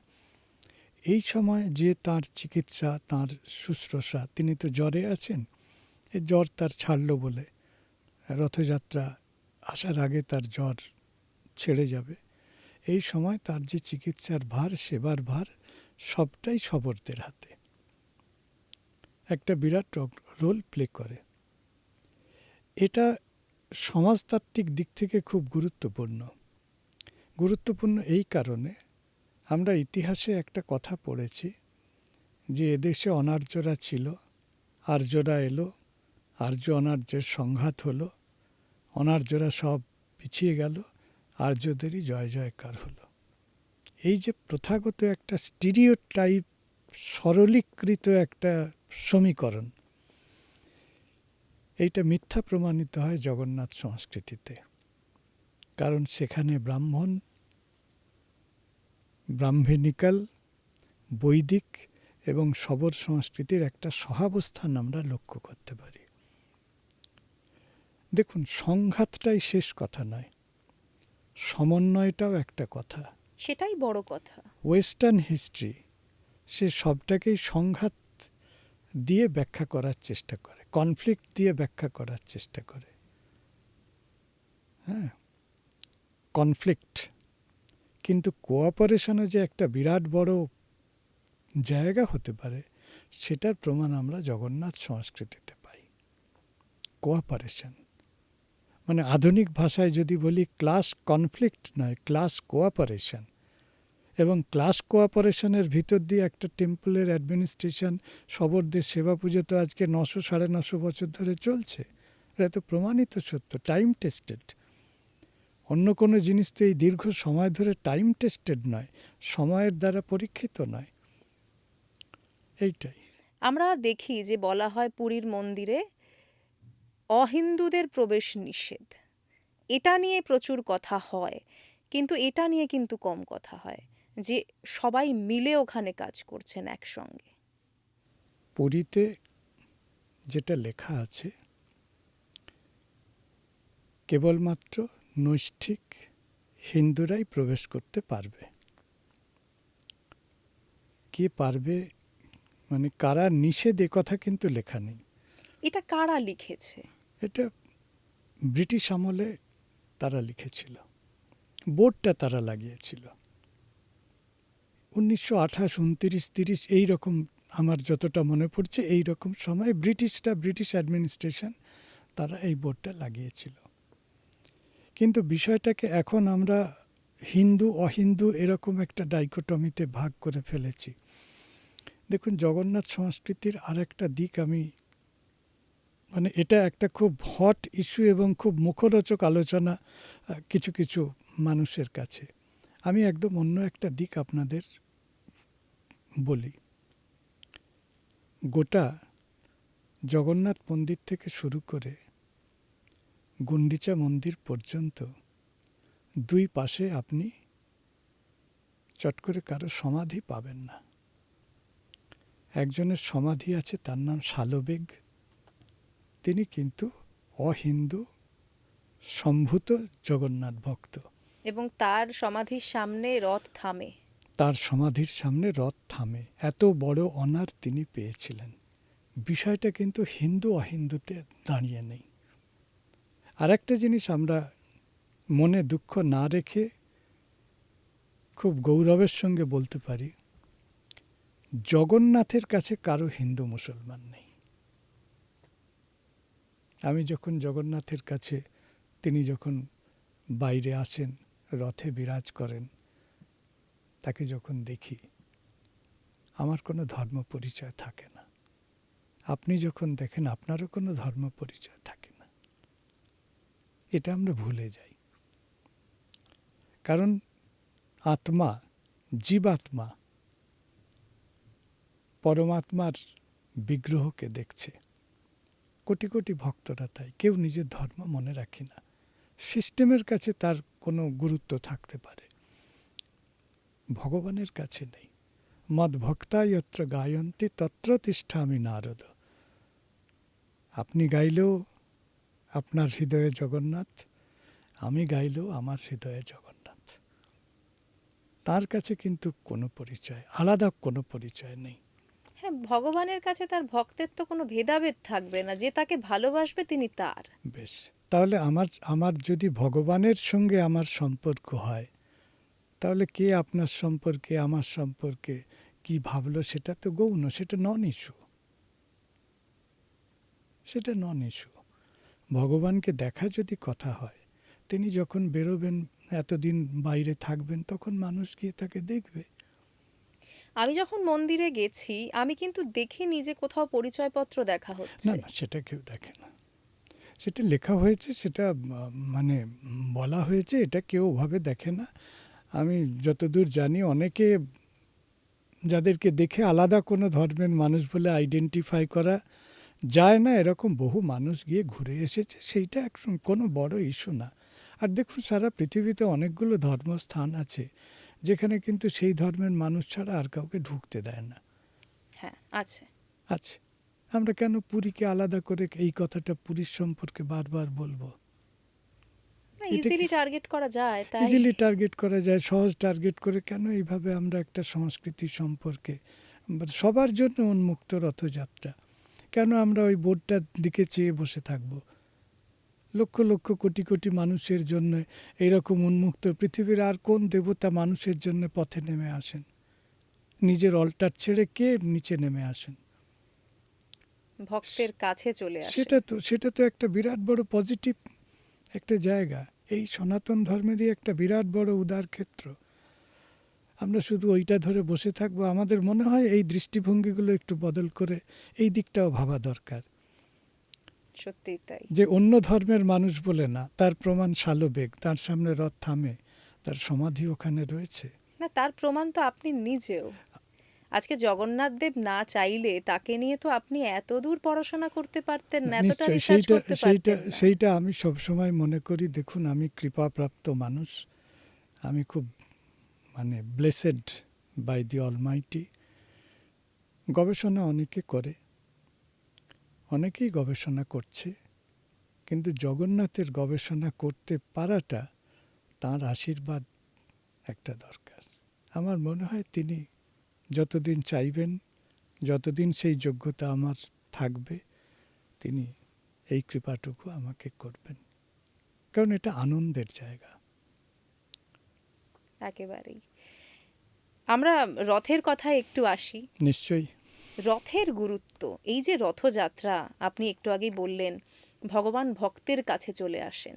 এই সময় যে তার চিকিৎসা, তার শুশ্রূষা, তিনি তো জ্বরে আছেন, এই জ্বর তার ছাড়ল বলে, রথযাত্রা আসার আগে তার জ্বর ছেড়ে যাবে, এই সময় তার যে চিকিৎসার ভার, সেবার ভার, সবটাই শবরদের হাতে। একটা বিরাট রোল প্লে করে। এটা সমাজতাত্ত্বিক দিক থেকে খুব গুরুত্বপূর্ণ এই কারণে, আমরা ইতিহাসে একটা কথা পড়েছি যে এদেশে অনার্যরা ছিল, আর্যরা এলো, আর্য অনার্যের সংঘাত হলো, অনার্যরা সব পিছিয়ে গেল, আর্যদেরই জয় জয়কার হলো। এই যে প্রথাগত একটা স্টিরিওটাইপ, সরলীকৃত একটা সমীকরণ, এইটা মিথ্যা প্রমাণিত হয় জগন্নাথ সংস্কৃতিতে। কারণ সেখানে ব্রাহ্মণিকাল, বৈদিক এবং শবর সংস্কৃতির একটা সহাবস্থান আমরা লক্ষ্য করতে পারি। দেখুন, সংঘাতটাই শেষ কথা নয়, সমন্বয়টাও একটা কথা, সেটাই বড় কথা। ওয়েস্টার্ন হিস্ট্রি সে সবটাকেই সংঘাত দিয়ে ব্যাখ্যা করার চেষ্টা করে, কনফ্লিক্ট দিয়ে ব্যাখ্যা করার চেষ্টা করে। হ্যাঁ, কনফ্লিক্ট। কিন্তু কোঅপারেশনে যে একটা বিরাট বড় জায়গা হতে পারে, সেটার প্রমাণ আমরা জগন্নাথ সংস্কৃতিতে পাই। কোঅপারেশন মানে আধুনিক ভাষায় যদি বলি, ক্লাস কনফ্লিক্ট নয়, ক্লাস কোঅপারেশন। এবং ক্লাস কোঅপারেশনের ভিতর দিয়ে একটা টেম্পলের অ্যাডমিনিস্ট্রেশন, শবরদের সেবা পুজো তো আজকে 900-950 বছর ধরে চলছে। এটা তো প্রমাণিত সত্য, টাইম টেস্টেড। অন্য কোনো জিনিস তো এই দীর্ঘ সময় ধরে টাইম টেস্টেড নয়, সময়ের দ্বারা পরীক্ষিত নয়। এইটাই। আমরা দেখি যে বলা হয় পুরীর মন্দিরে অহিন্দুদের প্রবেশ নিষেধ। এটা নিয়ে প্রচুর কথা হয়, কিন্তু এটা নিয়ে কিন্তু কম কথা হয় যে সবাই মিলে ওখানে কাজ করছেন একসঙ্গে। পুরীতে যেটা লেখা আছে, কেবলমাত্র নৈষ্ঠিক হিন্দুরাই প্রবেশ করতে পারবে। কে পারবে মানে কারা নিষেধ এ কথা কিন্তু লেখা নেই। এটা কারা লিখেছে? এটা ব্রিটিশ আমলে তারা লিখেছিল, বোর্ডটা তারা লাগিয়েছিল 1928, 29, 30 এই রকম। আমার যতটা মনে পড়ছে এই রকম সময় ব্রিটিশ অ্যাডমিনিস্ট্রেশন তারা এই বোর্ডটা লাগিয়েছিল। কিন্তু বিষয়টাকে এখন আমরা হিন্দু অহিন্দু এরকম একটা ডাইকোটমিতে ভাগ করে ফেলেছি। দেখুন, জগন্নাথ সংস্কৃতির আরেকটা দিক আমি মানে এটা একটা খুব হট ইস্যু এবং খুব মুখরোচক আলোচনা কিছু কিছু মানুষের কাছে। আমি একদম অন্য একটা দিক আপনাদের বলি। গোটা জগন্নাথ মন্দির থেকে শুরু করে গুন্ডিচা মন্দির পর্যন্ত দুই পাশে আপনি চট করে কারো সমাধি পাবেন না। একজনের সমাধি আছে, তার নাম শালবেগ। তিনি কিন্তু অহিন্দু সম্ভূত জগন্নাথ ভক্ত। এবং তার সমাধির সামনে রথ থামে। তার সমাধির সামনে রথ থামে, এত বড় অনার তিনি পেয়েছিলেন। বিষয়টা কিন্তু হিন্দু অহিন্দুতে দাঁড়িয়ে নেই। আর একটা জিনিস আমরা মনে দুঃখ না রেখে খুব গৌরবের সঙ্গে বলতে পারি, জগন্নাথের কাছে কারো হিন্দু মুসলমান নেই। আমি যখন জগন্নাথের কাছে, তিনি যখন বাইরে আসেন, রথে বিরাজ করেন, তাকে যখন দেখি আমার কোনো ধর্ম পরিচয় থাকে না। আপনি যখন দেখেন আপনারও কোনো ধর্ম পরিচয় থাকে না। এটা আমরা ভুলে যাই। কারণ আত্মা, জীবাত্মা পরমাত্মার বিগ্রহকে দেখছে। কোটি কোটি ভক্তরা তাই, কেউ নিজের ধর্ম মনে রাখি না। সিস্টেমের কাছে তার কোনো গুরুত্ব থাকতে পারে, ভগবানের কাছে নেই। মদ ভক্তা যত্র গায়ন্তি তত্র তিষ্ঠামি নারদ। আপনি গাইলেও আপনার হৃদয়ে জগন্নাথ, আমি গাইলেও আমার হৃদয়ে জগন্নাথ। তার কাছে কিন্তু কোনো পরিচয়, আলাদা কোনো পরিচয় নেই। হ্যাঁ, ভগবানের কাছে তার ভক্তের তো কোনো ভেদাভেদ থাকবে না, যে তাকে ভালোবাসবে তিনি তার। বেশ, তাহলে আমার যদি ভগবানের সঙ্গে আমার সম্পর্ক হয়, তাহলে কে আপনার সম্পর্কে আমার সম্পর্কে কি ভাবলো সেটা তো গৌণ, সেটা নন ইস্যু। সেটা নন ইস্যু। ভগবানকে দেখা যদি কথা হয়, তিনি যখন বেরোবেন, এতদিন বাইরে থাকবেন, তখন মানুষ গিয়ে তাকে দেখবে। আমি যখন মন্দিরে গেছি আমি কিন্তু দেখিনি যে কোথাও পরিচয়পত্র দেখা না হচ্ছে। না, সেটা কেউ দেখে না। সেটা লেখা হয়েছে, সেটা মানে বলা হয়েছে, এটা কেউ ওভাবে দেখে না। আমি যতদূর জানি অনেকে যাদেরকে দেখে আলাদা কোনো ধর্মের মানুষ বলে আইডেন্টিফাই করা যায় না, এরকম বহু মানুষ গিয়ে ঘুরে এসেছে। সেইটা এখন কোনো বড় ইস্যু না। আর দেখুন, সারা পৃথিবীতে অনেকগুলো ধর্মস্থান আছে যেখানে কিন্তু সেই ধর্মের মানুষ ছাড়া আর কাউকে ঢুকতে দেয় না। হ্যাঁ, আছে। আছে। আমরা কেন পুরীকে আলাদা করে এই কথাটা পুরীর সম্পর্কে বারবার বলবো? এটা ইজিলি টার্গেট করা যায় তাই। ইজিলি টার্গেট করা যায়, সহজ টার্গেট করে কেন এইভাবে আমরা একটা সংস্কৃতি সম্পর্কে সবার জন্য উন্মুক্ত রথযাত্রা, কেন আমরা ওই বোর্ডটার দিকে চেয়ে বসে থাকব? লক্ষ লক্ষ কোটি কোটি মানুষের জন্য এইরকম উন্মুক্ত পৃথিবীর আর কোন দেবতা মানুষের জন্য পথে নেমে আসেন? নিজের অল্টার ছেড়ে কে নিচে নেমে আসেন? ভক্তের কাছে চলে আসে। সেটা তো একটা বিরাট বড় পজিটিভ একটা জায়গা। এই সনাতন ধর্মেরই একটা বিরাট বড় উদার ক্ষেত্র। আমরা শুধু ওইটা ধরে বসে থাকবো? আমাদের মনে হয় এই দৃষ্টিভঙ্গিগুলো একটু বদল করে এই দিকটাও ভাবা দরকার। সত্যি তাই। যে অন্য ধর্মের মানুষ বলে না, তার প্রমাণ শালবেগ, তার সামনে রথ থামে, তার সমাধি ওখানে রয়েছে। না, তার প্রমাণ তো আপনি নিজেও। আজকে জগন্নাথ দেব না চাইলে তাকে নিয়ে তো আপনি এত দূর পড়াশোনা করতে পারতেন না, এতটা নিশ্চয়ই রিসার্চ করতে পারতেন না। সেইটা আমি সবসময় মনে করি, দেখুন আমি কৃপাপ্রাপ্ত মানুষ, আমি খুব মানে ব্লেসেড বাই দি অলমাইটি। গবেষণা অনেকে করে, অনেকেই গবেষণা করছে, কিন্তু জগন্নাথের গবেষণা করতে পারাটা তাঁর আশীর্বাদ একটা দরকার। আমার মনে হয় তিনি যতদিন চাইবেন, যতদিন সেই যোগ্যতা আমার থাকবে, তিনি এই কৃপাটুকু আমাকে করবেন, কারণ এটা আনন্দের জায়গা। একেবারেই। আমরা রথের কথায় একটু আসি। নিশ্চয়ই। রথের গুরুত্ব, এই যে রথযাত্রা আপনি একটু আগেই বললেন ভগবান ভক্তের কাছে চলে আসেন,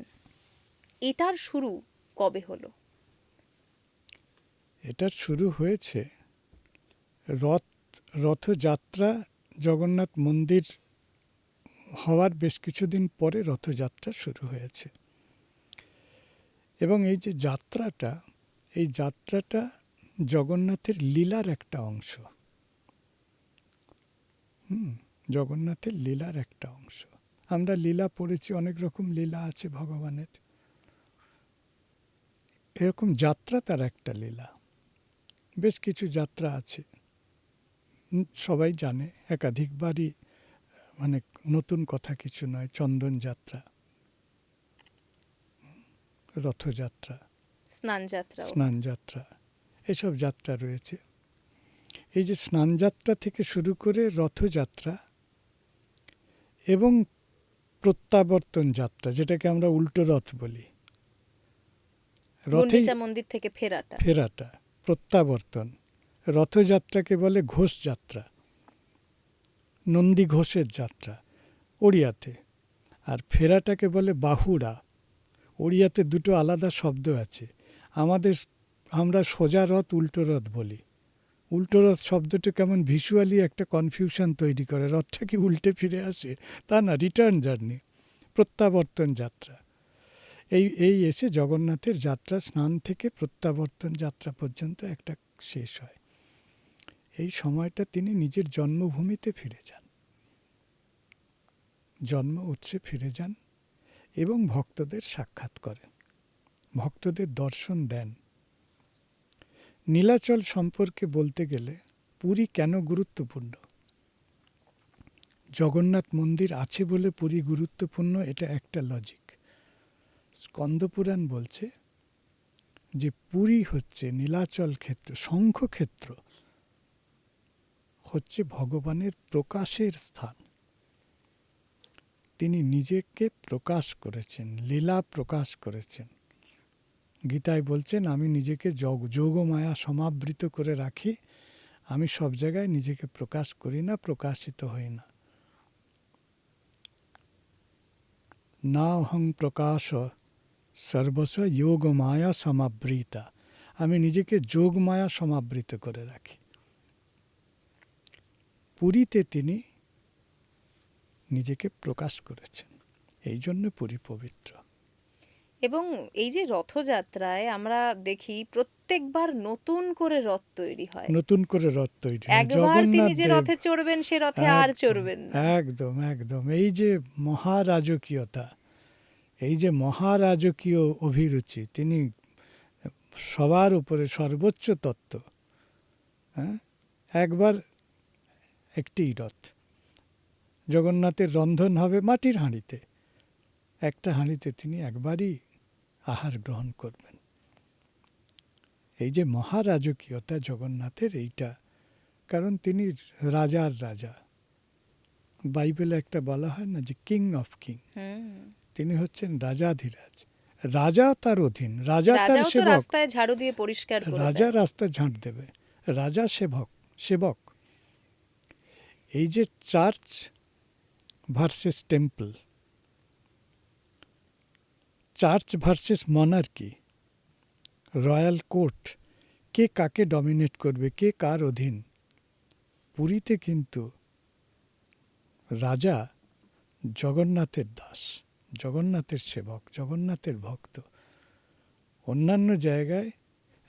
এটার শুরু কবে হলো? এটার শুরু হয়েছে রথযাত্রা, জগন্নাথ মন্দির হওয়ার বেশ কিছুদিন পরে রথযাত্রা শুরু হয়েছে। এবং এই যে যাত্রাটা, এই যাত্রাটা জগন্নাথের লীলার একটা অংশ। জগন্নাথের লীলার একটা অংশ। আমরা লীলা পড়েছি, অনেক রকম লীলা আছে ভগবানের, এরকম যাত্রা তার একটা লীলা। বেশ কিছু যাত্রা আছে, সবাই জানে, একাধিকবারই, মানে নতুন কথা কিছু নয়। চন্দন যাত্রা, রথযাত্রা, স্নানযাত্রা, এসব যাত্রা রয়েছে। এই যে স্নানযাত্রা থেকে শুরু করে রথযাত্রা এবং প্রত্যাবর্তন যাত্রা, যেটাকে আমরা উল্টো রথ বলি, গুন্ডিচা মন্দির থেকে ফেরাটা প্রত্যাবর্তন। রথযাত্রাকে বলে ঘোষ যাত্রা, নন্দী ঘোষের যাত্রা ওড়িয়াতে, আর ফেরাটাকে বলে বাহুড়া। ওড়িয়াতে দুটো আলাদা শব্দ আছে। আমরা সোজা রথ উল্টো রথ বলি। উল্টো রথ শব্দটা কেমন ভিজুয়ালি একটা কনফিউশন তৈরি করে, রথটা কি উল্টে ফিরে আসে, তা না, রিটার্ন জার্নি, প্রত্যাবর্তন যাত্রা। এই এসে জগন্নাথের যাত্রা স্নান থেকে প্রত্যাবর্তন যাত্রা পর্যন্ত একটা শেষ হয়। এই সময়টা তিনি নিজের জন্মভূমিতে ফিরে যান, জন্ম উৎসে ফিরে যান এবং ভক্তদের সাক্ষাৎ করেন, ভক্তদের দর্শন দেন। নীলাচল সম্পর্কে বলতে গেলে পুরী কেন গুরুত্বপূর্ণ? জগন্নাথ মন্দির আছে বলে পুরী গুরুত্বপূর্ণ, এটা একটা লজিক। স্কন্দপুরাণ বলছে যে পুরী হচ্ছে নীলাচল ক্ষেত্র, শঙ্খক্ষেত্র হচ্ছে ভগবানের প্রকাশের স্থান। তিনি নিজেকে প্রকাশ করেছেন, লীলা প্রকাশ করেছেন। গীতায় বলছেন, আমি নিজেকে যোগমায়া সমাবৃত করে রাখি, আমি সব জায়গায় নিজেকে প্রকাশ করি না, প্রকাশিত হই না। না অহং প্রকাশ সর্বস্ব যোগমায়া সমাবৃতা, আমি নিজেকে যোগমায়া সমাবৃত করে রাখি। পুরীতে তিনি নিজেকে প্রকাশ করেছেন, এই জন্য পুরী পবিত্র। এবং এই যে রথযাত্রায় আমরা দেখি প্রত্যেকবার নতুন করে রথ তৈরি হয়, নতুন করে রথ তৈরি হয়। একবার তিনি যে রথে চড়বেন সে রথে আর চড়বেন না। একদম একদম। এই যে মহারাজকীয়তা, এই যে মহারাজকীয় অভিরুচি, তিনি সবার উপরে সর্বোচ্চ তত্ত্ব। হ্যাঁ, একবার একটি রথ। জগন্নাথের রন্ধন হবে মাটির হাঁড়িতে, একটা হাঁড়িতে তিনি একবারই আহার গ্রহণ করবেন। এই যে মহারাজকীয়তা জগন্নাথের, এইটা কারণ তিনি রাজার রাজা। বাইবেলে একটা বলা হয় না যে কিং অফ কিং, তিনি হচ্ছেন রাজাধিরাজ। রাজা তার অধীন, রাজা তার সেবক। রাস্তায় ঝাড়ু দিয়ে পরিষ্কার করে রাজা রাস্তা ঝাঁট দেবে, রাজা সেবক। এই যে church versus temple, church versus monarchy, royal court, কে কাকে ডমিনেট করবে, কে কার অধীন। পুরীতে কিন্তু রাজা জগন্নাথের দাস, জগন্নাথের সেবক, জগন্নাথের ভক্ত। অন্যান্য জায়গায়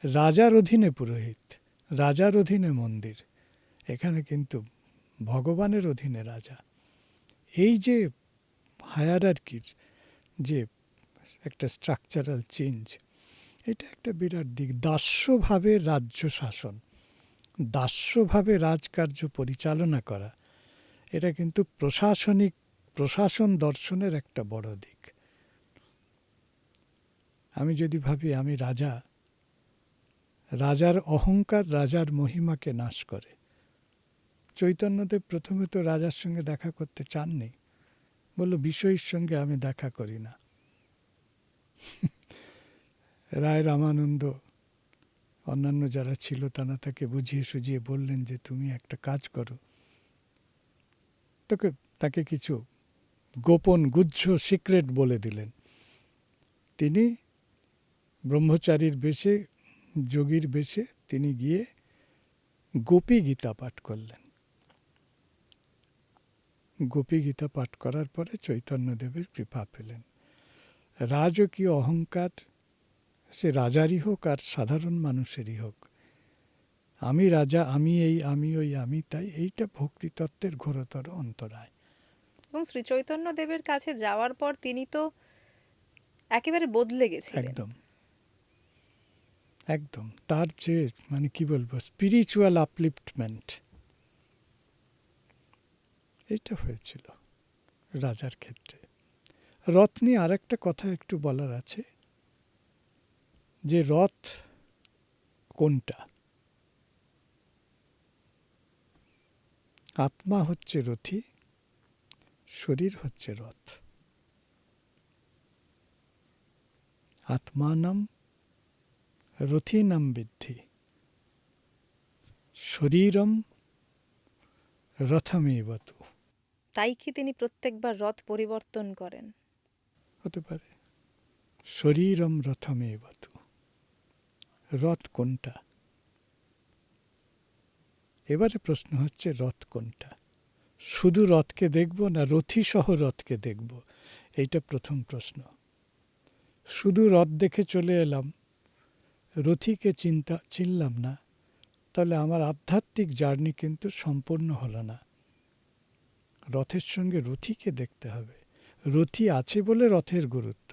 রাজার অধীনে পুরোহিত, রাজার অধীনে মন্দির, এখানে কিন্তু ভগবানের অধীনে রাজা। এই যে হায়ারার্কির যে একটা স্ট্রাকচারাল চেঞ্জ, এটা একটা বিরাট দিক। দাস্যভাবে রাজ্য শাসন, দাস্যভাবে রাজকার্য পরিচালনা করা, এটা কিন্তু প্রশাসন দর্শনের একটা বড় দিক। আমি যদি ভাবি আমি রাজা, রাজার অহংকার রাজার মহিমাকে নাশ করে। চৈতন্যদেব প্রথমে তো রাজার সঙ্গে দেখা করতে চাননি, বলল বিষয়ীর সঙ্গে আমি দেখা করি না। রায় রামানন্দ অন্যান্য যারা ছিল তারা তাকে বুঝিয়ে সুঝিয়ে বললেন যে তুমি একটা কাজ করো, তাকে কিছু গোপন গুহ্য সিক্রেট বলে দিলেন। তিনি ব্রহ্মচারীর বেশে, যোগীর বেশে তিনি গিয়ে গোপী গীতা পাঠ করলেন। গোপী গীতা পাঠ করার পরে চৈতন্যদেবের কৃপা পেলেন। রাজকীয় অহংকার, সে রাজারই হোক আর সাধারণ মানুষেরই হোক, আমি রাজা, আমি এই, আমি ওই, আমি তাই, এইটা ভক্তিতত্ত্বের ঘোরতর অন্তরায়। এবং শ্রী চৈতন্য দেবের কাছে যাওয়ার পর তিনি তো একেবারে বদলে গেছিলেন। একদম একদম, তার যে মানে কি বলবো, স্পিরিচুয়াল আপলিফটমেন্ট, এটা হয়েছিল রাজার ক্ষেত্রে। রথ নিয়ে আর একটা কথা একটু বলার আছে, যে রথ কোনটা? আত্মা হচ্ছে রথী, শরীর হচ্ছে রথ। আত্মানাম রথীনাম বিদ্ধি, শরীরম রথমেবতু। তাই কি তিনি প্রত্যেকবার রথ পরিবর্তন করেন? হতে পারে। শরীরম রথমেবতু, রথ কোনটা? এবারে প্রশ্ন হচ্ছে রথ কোনটা? শুধু রথকে দেখব না রথী সহ রথকে দেখব? এইটা প্রথম প্রশ্ন। শুধু রথ দেখে চলে এলাম, রথীকে চিনলাম না, তাহলে আমার আধ্যাত্মিক জার্নি কিন্তু সম্পূর্ণ হলো না। রথের সঙ্গে রথীকে দেখতে হবে। রথী আছে বলে রথের গুরুত্ব।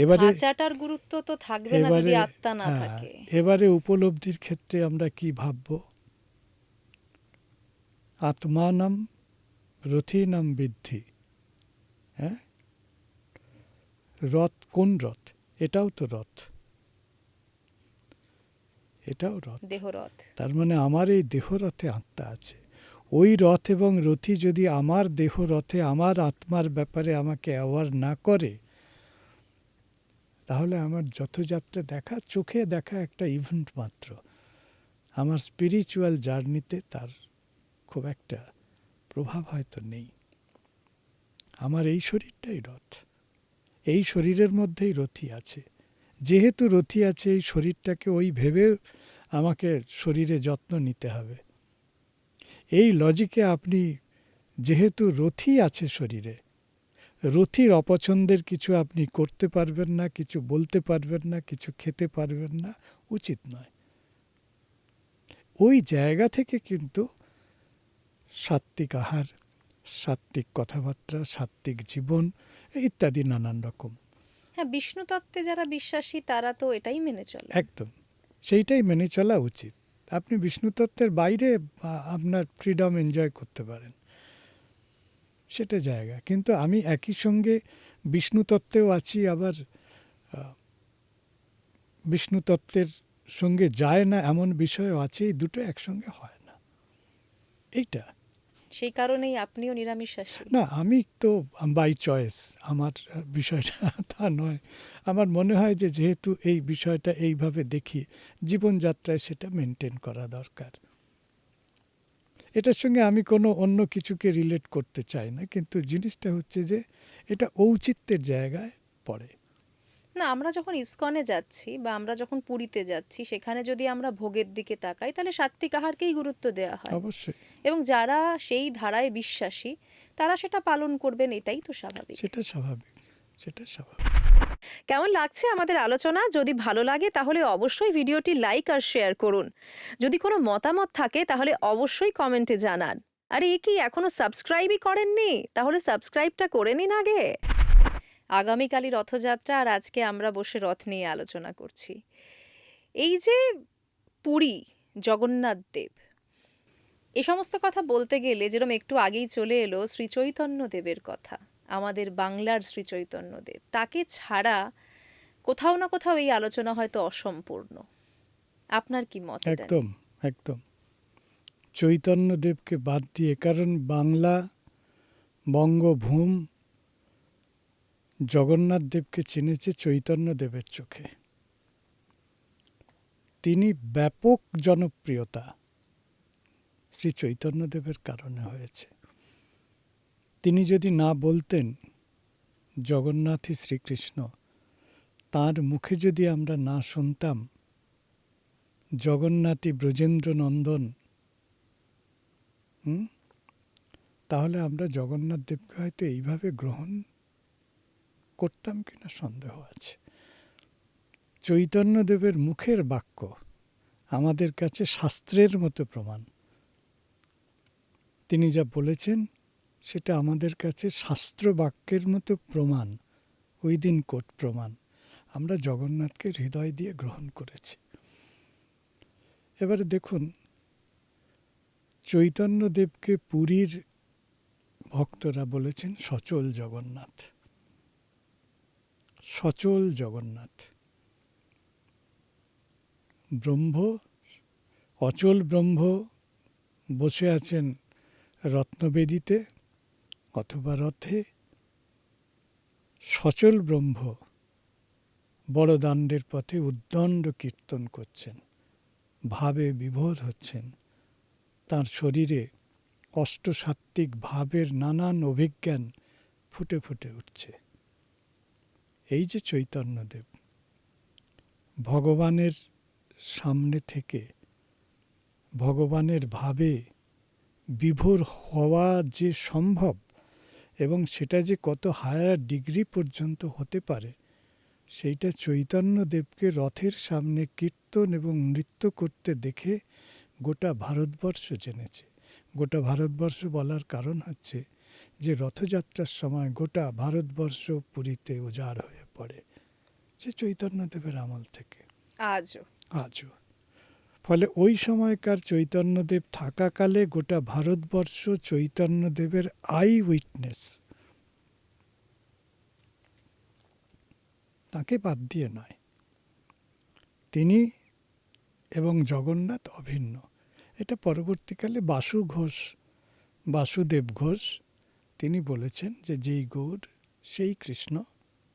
এবারে খাঁচাটার গুরুত্ব তো থাকবে না যদি আত্মা না থাকে। এবারে উপলব্ধির ক্ষেত্রে আমরা কি ভাবব? আত্মানাম রথীনাম বিদ্ধি। হ্যাঁ, রথ কোন রথ? এটাও তো রথ, এটাও রথ, দেহরথ। তার মানে আমার এই দেহরথে আত্মা আছে। ওই রথ এবং রথী যদি আমার দেহরথে আমার আত্মার ব্যাপারে আমাকে অ্যাওয়ার না করে, তাহলে আমার যথযাত্রা দেখা, চোখে দেখা একটা ইভেন্ট মাত্র। আমার স্পিরিচুয়াল জার্নিতে তার খুব একটা প্রভাব হয়তো নেই। আমার এই শরীরটাই রথ, এই শরীরের মধ্যেই রথী আছে। যেহেতু রথী আছে, এই শরীরটাকে ওই ভেবে আমাকে শরীরে যত্ন নিতে হবে। এই লজিকে আপনি, যেহেতু রথী আছে শরীরে, রথীর অপছন্দের কিছু আপনি করতে পারবেন না, কিছু বলতে পারবেন না, কিছু খেতে পারবেন না, উচিত নয়। ওই জায়গা থেকে কিন্তু সাত্ত্বিক আহার, সাত্ত্বিক কথাবার্তা, সাত্ত্বিক জীবন ইত্যাদি নানান রকম। হ্যাঁ, বিষ্ণু তত্ত্বে যারা বিশ্বাসী তারা তো এটাই মেনে চলে। একদম সেইটাই মেনে চলা উচিত। আপনি বিষ্ণু তত্ত্বের বাইরে আপনার ফ্রিডম এনজয় করতে পারেন, সেটা জায়গা। কিন্তু আমি একই সঙ্গে বিষ্ণু তত্ত্বেও আছি, আবার বিষ্ণু তত্ত্বের সঙ্গে যায় না এমন বিষয়ও আছে। এই দুটো একসঙ্গে হয় না। এইটা সেই কারণেই আপনিও নিরামিষাশী? না, আমি তো বাই চয়েস, আমার বিষয়টা তা নয়। আমার মনে হয় যে যেহেতু এই বিষয়টা এইভাবে দেখি, জীবনযাত্রায় সেটা মেনটেন করা দরকার। এটার সঙ্গে আমি কোনো অন্য কিছুকে রিলেট করতে চাই না, কিন্তু জিনিসটা হচ্ছে যে এটা ঔচিত্যের জায়গায় পড়ে। না, আমরা যখন ইসকনে যাচ্ছি বা আমরা যখন পুরীতে যাচ্ছি, সেখানে যদি আমরা ভোগের দিকে তাকাই তাহলে সাত্ত্বিক আহারকেই গুরুত্ব দেওয়া হয়। অবশ্যই। এবং যারা সেই ধারায় বিশ্বাসী তারা সেটা পালন করবেন, এটাই তো স্বাভাবিক। সেটা স্বাভাবিক, সেটা স্বাভাবিক। কেমন লাগছে আমাদের আলোচনা? যদি ভালো লাগে তাহলে অবশ্যই ভিডিওটি লাইক আর শেয়ার করুন। যদি কোনো মতামত থাকে তাহলে অবশ্যই কমেন্টে জানান। আরে এ কি এখনো সাবস্ক্রাইবই করেননি? তাহলে সাবস্ক্রাইবটা করে নিন আগে। আগামীকালই রথযাত্রা আর আজকে আমরা বসে রথ নিয়ে আলোচনা করছি। এই যে পুরী, জগন্নাথ দেব, এ সমস্ত কথা বলতে গেলে যেরকম একটু আগেই চলে এলো শ্রীচৈতন্য দেবের কথা, আমাদের বাংলার শ্রীচৈতন্য দেব। তাকে ছাড়া কোথাও না কোথাও এই আলোচনা হয়তো অসম্পূর্ণ। আপনার কি মত এটা নিয়ে? একদম একদম চৈতন্যদেবকে বাদ দিয়ে, কারণ বাংলা বঙ্গভূম জগন্নাথ দেবকে চিনেছে চৈতন্যদেবের চোখে। তিনি ব্যাপক জনপ্রিয়তা শ্রী চৈতন্যদেবের কারণে হয়েছে। তিনি যদি না বলতেন জগন্নাথই শ্রীকৃষ্ণ, তার মুখে যদি আমরা না শুনতাম জগন্নাথই ব্রজেন্দ্র নন্দন, তাহলে আমরা জগন্নাথ দেবকে হয়তো এইভাবে গ্রহণ করতাম কিনা সন্দেহ আছে। চৈতন্যদেবের মুখের বাক্য আমাদের কাছে শাস্ত্রের মতো প্রমাণ। তিনি যা বলেছেন সেটা আমাদের কাছে শাস্ত্র বাক্যের মতো প্রমাণ, উইদিন কোর্ট প্রমাণ। আমরা জগন্নাথকে হৃদয় দিয়ে গ্রহণ করেছি। এবারে দেখুন, চৈতন্যদেবকে পুরীর ভক্তরা বলেছেন সচল জগন্নাথ। সচল জগন্নাথ, ব্রহ্ম, অচল ব্রহ্ম বসে আছেন রত্নবেদিতে অথবা রথে, সচল ব্রহ্ম বড়দাণ্ডের পথে উদ্দণ্ড কীর্তন করছেন, ভাবে বিভোর হচ্ছেন। তার শরীরে অষ্টসাত্ত্বিক ভাবের নানান অভিজ্ঞান ফুটে ফুটে উঠছে। এই যে চৈতন্যদেব, ভগবানের সামনে থেকে ভগবানের ভাবে বিভোর হওয়া যে সম্ভব, এবং সেটা যে কত হায়ার ডিগ্রি পর্যন্ত হতে পারে, সেইটা চৈতন্যদেবকে রথের সামনে কীর্তন এবং নৃত্য করতে দেখে গোটা ভারতবর্ষ জেনেছে। গোটা ভারতবর্ষ বলার কারণ হচ্ছে যে রথযাত্রার সময় গোটা ভারতবর্ষ পুরীতে উজাড় হয়ে পড়ে, সে চৈতন্যদেবের আমল থেকে আজও। ফলে ওই সময়কার চৈতন্যদেব থাকাকালে গোটা ভারতবর্ষ চৈতন্যদেবের আই উইটনেস। তাকে বাদ দিয়ে নয়, তিনি এবং জগন্নাথ অভিন্ন। এটা পরবর্তীকালে বাসুদেব ঘোষ তিনি বলেছেন যে যেই গৌর সেই কৃষ্ণ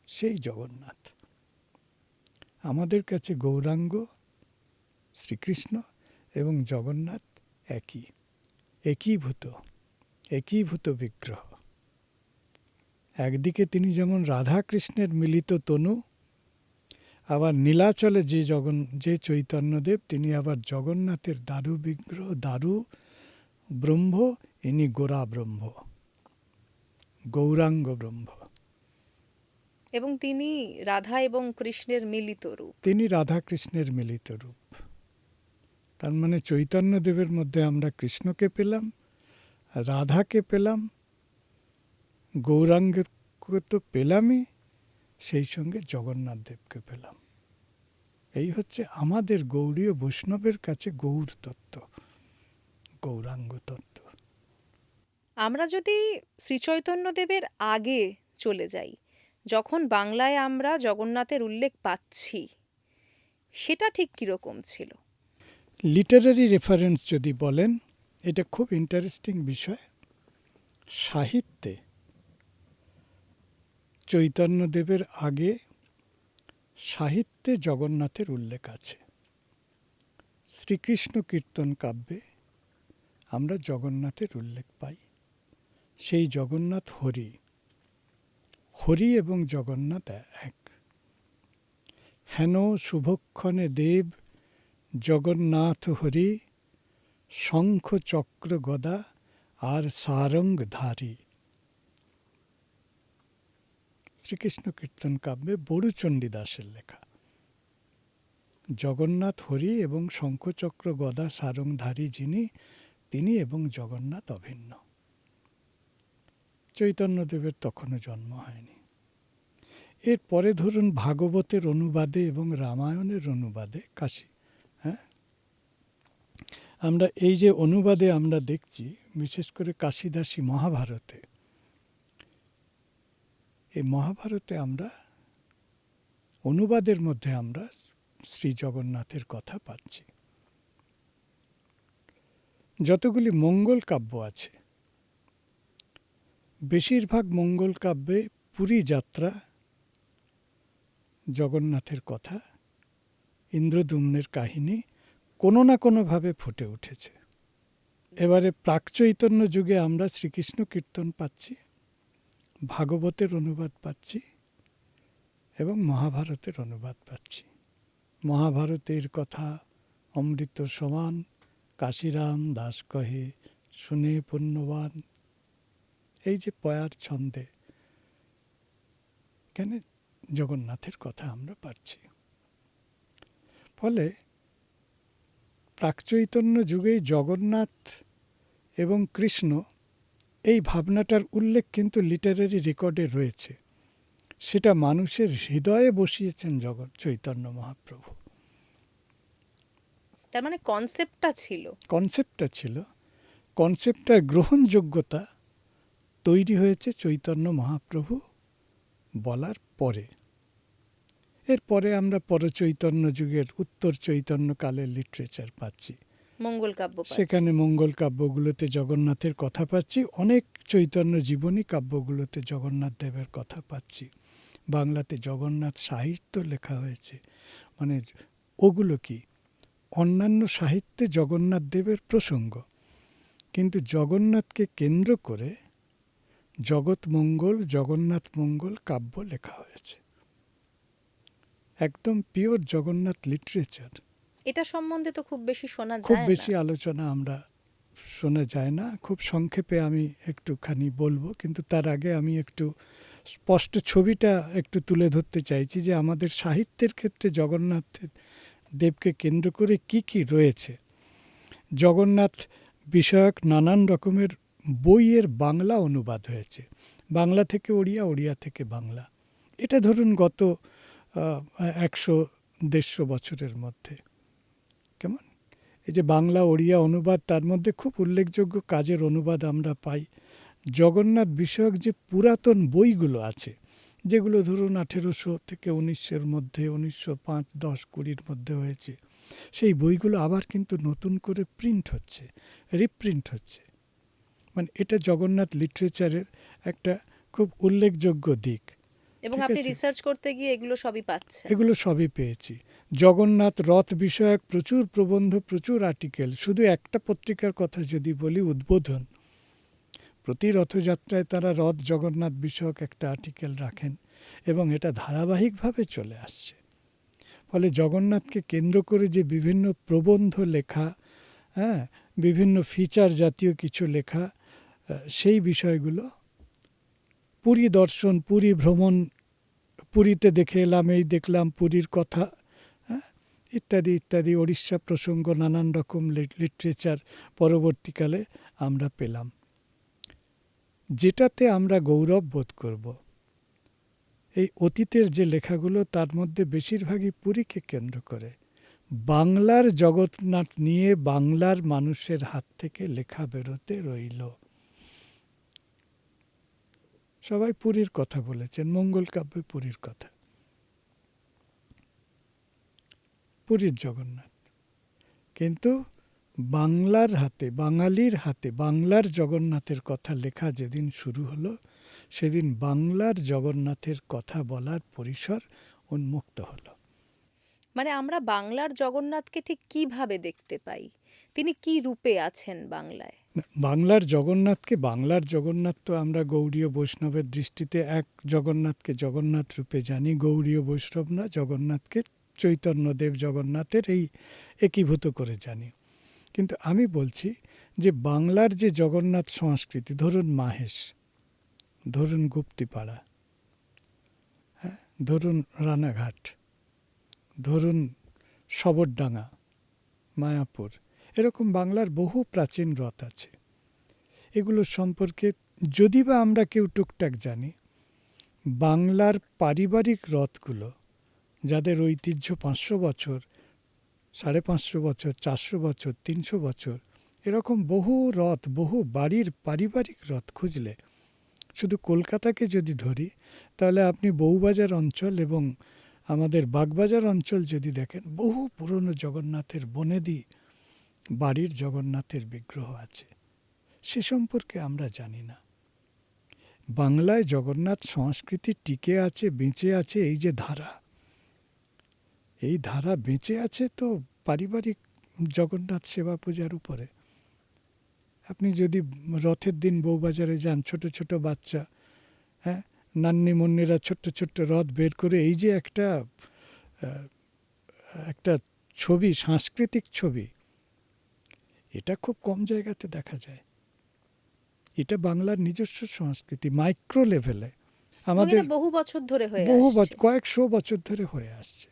সেই জগন্নাথ। আমাদের কাছে গৌরাঙ্গ শ্রীকৃষ্ণ এবং জগন্নাথ একীভূত বিগ্রহ। একদিকে তিনি যেমন রাধা কৃষ্ণের মিলিত তনু, আবার নীলাচলে যে চৈতন্যদেব তিনি আবার জগন্নাথের দারু বিগ্রহ, দারু ব্রহ্ম। ইনি গোরা ব্রহ্ম, গৌরাঙ্গ ব্রহ্ম, এবং তিনি রাধা এবং কৃষ্ণের মিলিত রূপ। তিনি রাধা কৃষ্ণের মিলিত রূপ। তার মানে চৈতন্যদেবের মধ্যে আমরা কৃষ্ণকে পেলাম, রাধাকে পেলাম, গৌরাঙ্গকে তো পেলামই, সেই সঙ্গে জগন্নাথ দেবকে পেলাম। এই হচ্ছে আমাদের গৌড়ীয় বৈষ্ণবের কাছে গৌর তত্ত্ব, গৌরাঙ্গ তত্ত্ব। আমরা যদি শ্রীচৈতন্যদেবের আগে চলে যাই, যখন বাংলায় আমরা জগন্নাথের উল্লেখ পাচ্ছি, সেটা ঠিক কীরকম ছিল? লিটারারি রেফারেন্স যদি বলেন, এটা খুব ইন্টারেস্টিং বিষয়। সাহিত্যে চৈতন্যদেবের আগে সাহিত্যে জগন্নাথের উল্লেখ আছে। শ্রীকৃষ্ণ কীর্তন কাব্যে আমরা জগন্নাথের উল্লেখ পাই। সেই জগন্নাথ হরি এবং জগন্নাথ এক। হেন শুভক্ষণে দেব জগন্নাথ হরি, শঙ্খ চক্র গদা আর সারঙ্গ ধারী। শ্রীকৃষ্ণ কীর্তন কাব্যে বড়ুচণ্ডী দাসের লেখা। জগন্নাথ হরি এবং শঙ্খচক্র গদা সারংধারী যিনি, তিনি এবং জগন্নাথ অভিন্ন। চৈতন্যদেবের তখনও জন্ম হয়নি। এরপরে ধরুন ভাগবতের অনুবাদে এবং রামায়ণের অনুবাদে আমরা এই যে অনুবাদে আমরা দেখছি, বিশেষ করে কাশিদাসী মহাভারতে, এই মহাভারতে আমরা অনুবাদের মধ্যে আমরা শ্রী জগন্নাথের কথা পাচ্ছি। যতগুলি মঙ্গল কাব্য আছে, বেশিরভাগ মঙ্গল কাব্যে পুরী যাত্রা, জগন্নাথের কথা, ইন্দ্রদ্যুম্নের কাহিনী কোনো না কোনোভাবে ফুটে উঠেছে। এবারে প্রাকচৈতন্য যুগে আমরা শ্রীকৃষ্ণ কীর্তন পাচ্ছি, ভাগবতের অনুবাদ পাচ্ছি এবং মহাভারতের অনুবাদ পাচ্ছি। মহাভারতের কথা অমৃত সমান, কাশিরাম দাস কহে শুনে পুণ্যবান, এই যে পয়ার ছন্দে এখানে জগন্নাথের কথা আমরা পাচ্ছি। ফলে প্রাকচৈতন্য যুগেই জগন্নাথ এবং কৃষ্ণ এই ভাবনাটার উল্লেখ কিন্তু লিটারারি রেকর্ডে রয়েছে। সেটা মানুষের হৃদয়ে বসিয়েছেন চৈতন্য মহাপ্রভু। তার মানে কনসেপ্টটা ছিল, কনসেপ্টটার গ্রহণযোগ্যতা তৈরি হয়েছে চৈতন্য মহাপ্রভু বলার পরে। এরপরে আমরা পরচৈতন্য যুগের উত্তর চৈতন্য কালের লিটারেচার পাচ্ছি, মঙ্গল কাব্য পাচ্ছি। সেখানে মঙ্গল কাব্যগুলোতে জগন্নাথের কথা পাচ্ছি, অনেক চৈতন্য জীবনী কাব্যগুলোতে জগন্নাথ দেবের কথা পাচ্ছি। বাংলাতে জগন্নাথ সাহিত্য লেখা হয়েছে, মানে ওগুলো কি অন্যান্য সাহিত্যে জগন্নাথ দেবের প্রসঙ্গ, কিন্তু জগন্নাথকে কেন্দ্র করে জগৎ মঙ্গল, জগন্নাথ মঙ্গল কাব্য লেখা হয়েছে। একদম পিওর জগন্নাথ লিটারেচার। এটা সম্বন্ধে তো খুব বেশি শোনা যায় না, খুব বেশি আলোচনা আমরা শোনা যায় না। খুব সংক্ষেপে আমি একটুখানি বলবো, কিন্তু তার আগে আমি একটু স্পষ্ট ছবিটা একটু তুলে ধরতে চাইছি যে আমাদের সাহিত্যের ক্ষেত্রে জগন্নাথ দেবকে কেন্দ্র করে কি কি রয়েছে। জগন্নাথ বিষয়ক নানান রকমের বইয়ের বাংলা অনুবাদ হয়েছে, বাংলা থেকে ওড়িয়া, ওড়িয়া থেকে বাংলা। এটা ধরুন গত 100-150 বছরের মধ্যে। কেমন এই যে বাংলা ওড়িয়া অনুবাদ, তার মধ্যে খুব উল্লেখযোগ্য কাজের অনুবাদ আমরা পাই। জগন্নাথ বিষয়ক যে পুরাতন বইগুলো আছে, যেগুলো ধরুন 1800 থেকে 1900-এর মধ্যে, 1905, 10, 20-র মধ্যে হয়েছে, সেই বইগুলো আবার কিন্তু নতুন করে প্রিন্ট হচ্ছে, রিপ্রিন্ট হচ্ছে। মানে এটা জগন্নাথ লিটারেচারের একটা খুব উল্লেখযোগ্য দিক। এবং ঠিক আপনি আছে? রিসার্চ করতে গিয়ে এগুলো সবই পাচ্ছেন। এগুলো সবই পেয়েছি। জগন্নাথ রথ বিষয়ক প্রচুর প্রবন্ধ, প্রচুর আর্টিকেল। শুধু একটা পত্রিকার কথা যদি বলি, উদ্বোধন, প্রতি রথযাত্রায় তারা রথ জগন্নাথ বিষয়ক একটা আর্টিকেল রাখেন এবং এটা ধারাবাহিকভাবে চলে আসছে। ফলে জগন্নাথকে কেন্দ্র করে যে বিভিন্ন প্রবন্ধ লেখা, বিভিন্ন ফিচার জাতীয় কিছু লেখা, সেই বিষয়গুলো, পুরী দর্শন, পুরী ভ্রমণ, পুরীতে দেখে এলাম, এই দেখলাম, পুরীর কথা, ইত্যাদি ইত্যাদি, ওড়িশা প্রসঙ্গ, নানান রকম লিটারেচার পরবর্তীকালে আমরা পেলাম, যেটাতে আমরা গৌরব বোধ করব। এই অতীতের যে লেখাগুলো, তার মধ্যে বেশিরভাগই পুরীকে কেন্দ্র করে। বাংলার জগন্নাথ নিয়ে বাংলার মানুষের হাত থেকে লেখা বেরোতে রইল। সবাই পুরীর কথা বলেছেন, মঙ্গল কাব্যে পুরীর কথা, পুরীর জগন্নাথ। কিন্তু বাংলার হাতে, বাঙালির হাতে বাংলার জগন্নাথের কথা লেখা যেদিন শুরু হলো, সেদিন বাংলার জগন্নাথের কথা বলার পরিসর উন্মুক্ত হলো। মানে আমরা বাংলার জগন্নাথকে ঠিক কিভাবে দেখতে পাই? তিনি কি রূপে আছেন বাংলায়? বাংলার জগন্নাথকে, বাংলার জগন্নাথ তো আমরা গৌড়ীয় বৈষ্ণবের দৃষ্টিতে এক জগন্নাথকে জগন্নাথ রূপে জানি। গৌড়ীয় বৈষ্ণবরা জগন্নাথকে চৈতন্যদেব জগন্নাথের এই একীভূত করে জানি। কিন্তু আমি বলছি যে বাংলার যে জগন্নাথ সংস্কৃতি, ধরুন মাহেশ, ধরুন গুপ্তিপাড়া, ধরুন রানাঘাট, ধরুন শবরডাঙ্গা, মায়াপুর, এরকম বাংলার বহু প্রাচীন রথ আছে। এগুলো সম্পর্কে যদি বা আমরা কেউ টুকটাক জানি, বাংলার পারিবারিক রথগুলো যাদের ঐতিহ্য 500 বছর, 550 বছর, 400 বছর, 300 বছর, এরকম বহু রথ, বহু বাড়ির পারিবারিক রথ খুঁজলে, শুধু কলকাতাকে যদি ধরি, তাহলে আপনি বউবাজার অঞ্চল এবং আমাদের বাগবাজার অঞ্চল যদি দেখেন, বহু পুরনো জগন্নাথের বনেদি বাড়ির জগন্নাথের বিগ্রহ আছে। সে সম্পর্কে আমরা জানি না। বাংলায় জগন্নাথ সংস্কৃতি টিকে আছে, বেঁচে আছে, এই যে ধারা, এই ধারা বেঁচে আছে তো পারিবারিক জগন্নাথ সেবা পূজার উপরে। আপনি যদি রথের দিন বউবাজারে যান, ছোট ছোট বাচ্চা, হ্যাঁ, নান্নি মুন্নিরা ছোট্ট ছোট্ট রথ বের করে, এই যে একটা একটা ছবি, সাংস্কৃতিক ছবি, এটা খুব কম জায়গাতে দেখা যায়। এটা বাংলার নিজস্ব সংস্কৃতি, মাইক্রো লেভেলে এবং আমাদের এটা বহু বছর ধরে হয়ে বহু আসছে। কয়েকশো বছর ধরে হয়ে আসছে।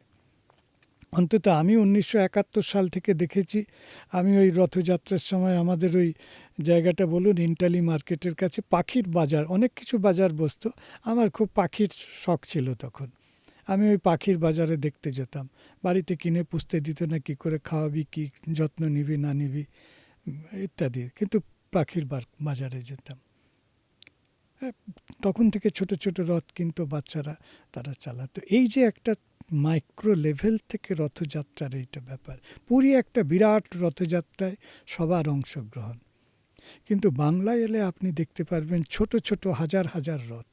অন্তত আমি 1971 সাল থেকে দেখেছি। আমি ওই রথযাত্রার সময় আমাদের ওই জায়গাটা বলুন, ইন্টালি মার্কেটের কাছে পাখির বাজার, অনেক কিছু বাজার বসতো। আমার খুব পাখির শখ ছিল তখন। আমি ওই পাখির বাজারে দেখতে যেতাম। বাড়িতে কিনে পুষতে দিত না, কী করে খাওয়াবি, কী যত্ন নিবি না নিবি ইত্যাদি, কিন্তু পাখির বাজারে যেতাম। হ্যাঁ, তখন থেকে ছোট ছোট রথ কিন্তু বাচ্চারা তারা চালাতো। এই যে একটা মাইক্রো লেভেল থেকে রথযাত্রার এইটা ব্যাপার, পুরী একটা বিরাট রথযাত্রায় সবার অংশগ্রহণ। কিন্তু বাংলায় এলে আপনি দেখতে পারবেন ছোট ছোট হাজার হাজার রথ।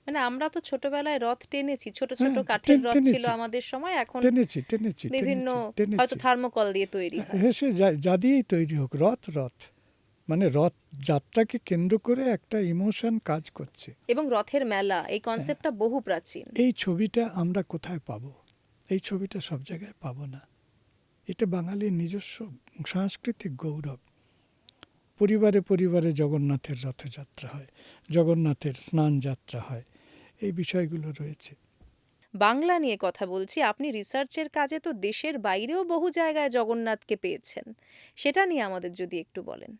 মানে আমরা তো ছোটবেলায় রথ টেনেছি, ছোট ছোট হ্যাঁ, কাঠের রথ ছিল টেনেছি আমাদের সময়, এখন টেনেছি টেনেছি বিভিন্ন টেনেছি হয়তো টেনেছি থার্মোকল দিয়ে তৈরি হয়। হেসে যা দিয়েই তৈরি হোক, রথ রথ মানে রথ যাত্রাকে কেন্দ্র করে একটা ইমোশন কাজ করছে। এবং রথের মেলা, এই হ্যাঁ, কনসেপ্টটা বহু প্রাচীন। এই ছবিটা আমরা কোথায় পাবো? এই ছবিটা সব জায়গায় পাবো না। এটা বাঙালির নিজস্ব সাংস্কৃতিক গৌরব। পরিবারে পরিবারে জগন্নাথের রথযাত্রা হয়, জগন্নাথের স্নান যাত্রা হয়, এই বিষয়গুলো রয়েছে। বাংলা নিয়ে কথা বলছি, আপনি রিসার্চের কাজে তো দেশের বাইরেও বহু জায়গায় জগন্নাথকে পেয়েছেন, সেটা নিয়ে আমাদের যদি একটু বলেন।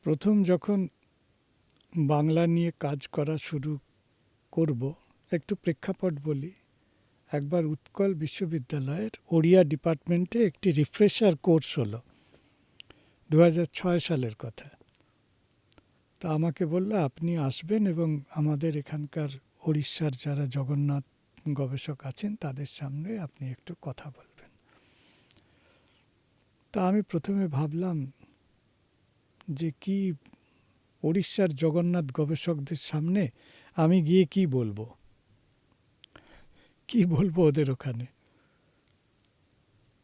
প্রথম যখন বাংলা নিয়ে কাজ করা শুরু করব, একটু প্রেক্ষাপট বলি। একবার উৎকল বিশ্ববিদ্যালয়ের ওড়িয়া ডিপার্টমেন্টে একটি রিফ্রেশার কোর্স হলো, 2006 সালের কথা। তা আমাকে বলল, আপনি আসবেন এবং আমাদের এখানকার ওড়িশার যারা জগন্নাথ গবেষক আছেন তাদের সামনে আপনি একটু কথা বলবেন। তা আমি প্রথমে ভাবলাম যে কি, ওড়িশার জগন্নাথ গবেষকদের সামনে আমি গিয়ে কি বলবো, কি বলবো ওদের ওখানে?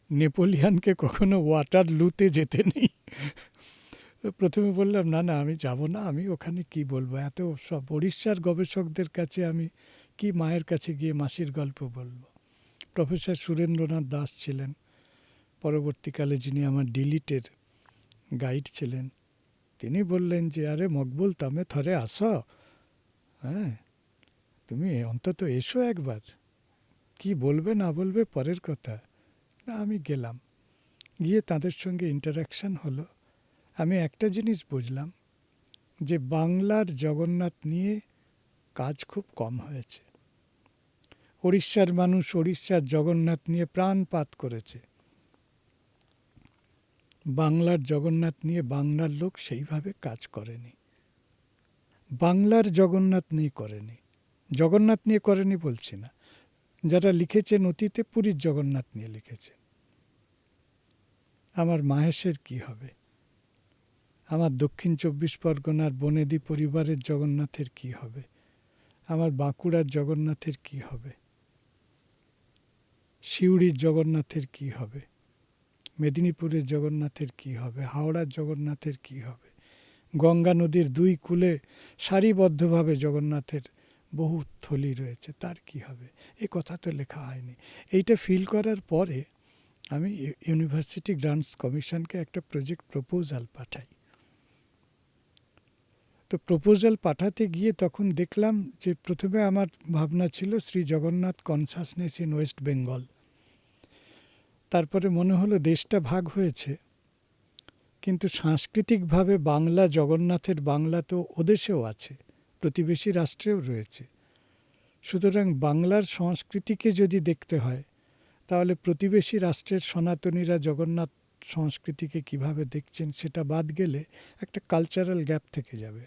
নেপোলিয়ানকে কখনো ওয়াটারলুতে যেতে নেই। প্রথমে বললাম না না, আমি যাব না, আমি ওখানে কি বলবো, এত সব ওড়িশার গবেষকদের কাছে আমি কি মায়ের কাছে গিয়ে মাসির গল্প বলবো। প্রফেসর সুরেন্দ্রনাথ দাস ছিলেন, পরবর্তীকালে যিনি আমার ডিলিটের গাইড ছিলেন। তিনি বললেন যে, আরে মকবুল, তমে থরে আস, হ্যাঁ, তুমি অন্তত এসো একবার, কি বলবে না বলবে পরের কথা। না, আমি গেলাম, গিয়ে তাদের সঙ্গে ইন্টারাকশন হলো। আমি একটা জিনিস বুঝলাম যে বাংলার জগন্নাথ নিয়ে কাজ খুব কম হয়েছে। ওড়িশার মানুষ ওড়িশার জগন্নাথ নিয়ে প্রাণপাত করেছে, বাংলার জগন্নাথ নিয়ে বাংলার লোক সেইভাবে কাজ করেনি। বাংলার জগন্নাথ নিয়ে করেনি, জগন্নাথ নিয়ে করেনি বলছি না, যারা লিখেছেন অতীতে পুরীর জগন্নাথ নিয়ে লিখেছেন। আমার মাহেশের কি হবে, আমার দক্ষিণ 24 পরগনার বনেদি পরিবারের জগন্নাথের কি হবে, আমার বাঁকুড়ার জগন্নাথের কি হবে, সিউড়ির জগন্নাথের কি হবে, মেদিনীপুরের জগন্নাথের কি হবে, হাওড়ার জগন্নাথের কি হবে, গঙ্গা নদীর দুই কূলে সারিবদ্ধভাবে জগন্নাথের বহু থলি রয়েছে, তার কি হবে? এ কথা তো লেখা হয়নি। এইটা ফিল করার পরে আমি ইউনিভার্সিটি গ্রান্টস কমিশনকে একটা প্রজেক্ট প্রপোজাল পাঠাই। তো প্রপোজাল পাঠাতে গিয়ে তখন দেখলাম যে প্রথমে আমার ভাবনা ছিল Shri Jagannath consciousness in West Bengal. তারপরে মনে হলো দেশটা ভাগ হয়েছে, কিন্তু সাংস্কৃতিকভাবে বাংলা, জগন্নাথের বাংলা তো ওদেশেও আছে, প্রতিবেশী রাষ্ট্রেও রয়েছে। সুতরাং বাংলার সংস্কৃতিকে যদি দেখতে হয়, তাহলে প্রতিবেশী রাষ্ট্রের সনাতনীরা জগন্নাথ সংস্কৃতিকে কিভাবে দেখছেন সেটা বাদ গেলে একটা কালচারাল গ্যাপ থেকে যাবে।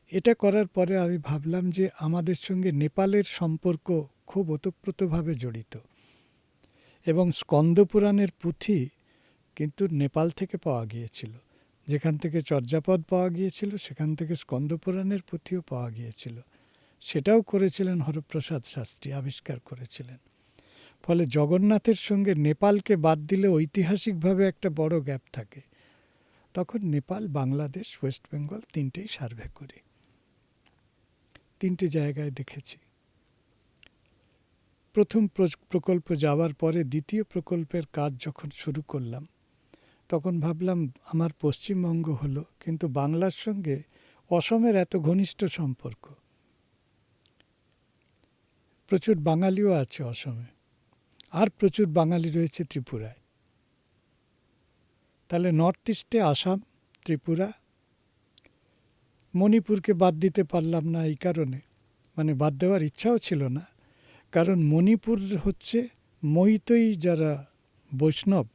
এটা করার পরে আমি ভাবলাম যে আমাদের সঙ্গে নেপালের সম্পর্ক খুব ওতপ্রোতভাবে জড়িত, এবং স্কন্দপুরাণের পুঁথি কিন্তু নেপাল থেকে পাওয়া গিয়েছিল। যেখান থেকে চর্যাপদ পাওয়া গিয়েছিল সেখান থেকে স্কন্দপুরাণের পুঁথিও পাওয়া গিয়েছিল। সেটাও করেছিলেন হরপ্রসাদ শাস্ত্রী, আবিষ্কার করেছিলেন। ফলে জগন্নাথের সঙ্গে নেপালকে বাদ দিলে ঐতিহাসিকভাবে একটা বড় গ্যাপ থাকে। তখন নেপাল, বাংলাদেশ, ওয়েস্ট বেঙ্গল তিনটেই সার্ভে করি, তিনটে জায়গায় দেখেছি। প্রথম প্রকল্প যাওয়ার পরে দ্বিতীয় প্রকল্পের কাজ যখন শুরু করলাম, তখন ভাবলাম আমার পশ্চিমবঙ্গ হলো, কিন্তু বাংলার সঙ্গে অসমের এত ঘনিষ্ঠ সম্পর্ক, প্রচুর বাঙালিও আছে অসমে, আর প্রচুর বাঙালি রয়েছে ত্রিপুরায়। তাহলে নর্থ ইস্টে আসাম, ত্রিপুরা, মণিপুরকে বাদ দিতে পারলাম না এই কারণে, মানে বাদ দেওয়ার ইচ্ছাও ছিল না, কারণ মণিপুর হচ্ছে মৈতৈ যারা বৈষ্ণব,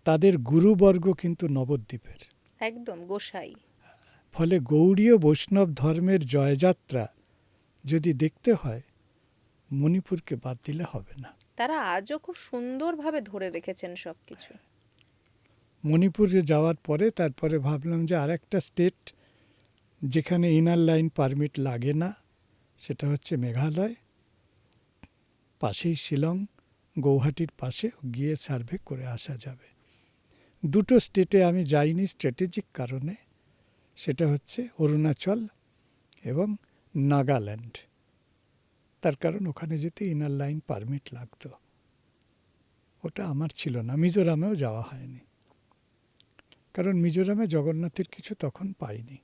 তাদের গুরুবর্গ কিন্তু নবদ্বীপের, একদম গোসাই। ফলে গৌড়ীয় বৈষ্ণব ধর্মের জয়যাত্রা যদি দেখতে হয়, মণিপুরকে বাদ দিলে হবে না। তারা আজও খুব সুন্দরভাবে ধরে রেখেছেন সবকিছু। মণিপুরে যাওয়ার পরে তারপরে ভাবলাম যে আরেকটা স্টেট যেখানে ইনার লাইন পারমিট লাগে না, সেটা হচ্ছে মেঘালয়। পাশেই শিলং, গৌহাটির পাশে, গিয়ে সার্ভে করে আসা যাবে। দুটো স্টেটে আমি যাইনি স্ট্র্যাটেজিক কারণে, সেটা হচ্ছে অরুণাচল এবং নাগাল্যান্ড। তার কারণ ওখানে যেতে ইনার লাইন পারমিট লাগতো, ওটা আমার ছিল না। মিজোরামেও যাওয়া হয়নি, কারণ মিজোরামে জগন্নাথের কিছু তখন পাইনি।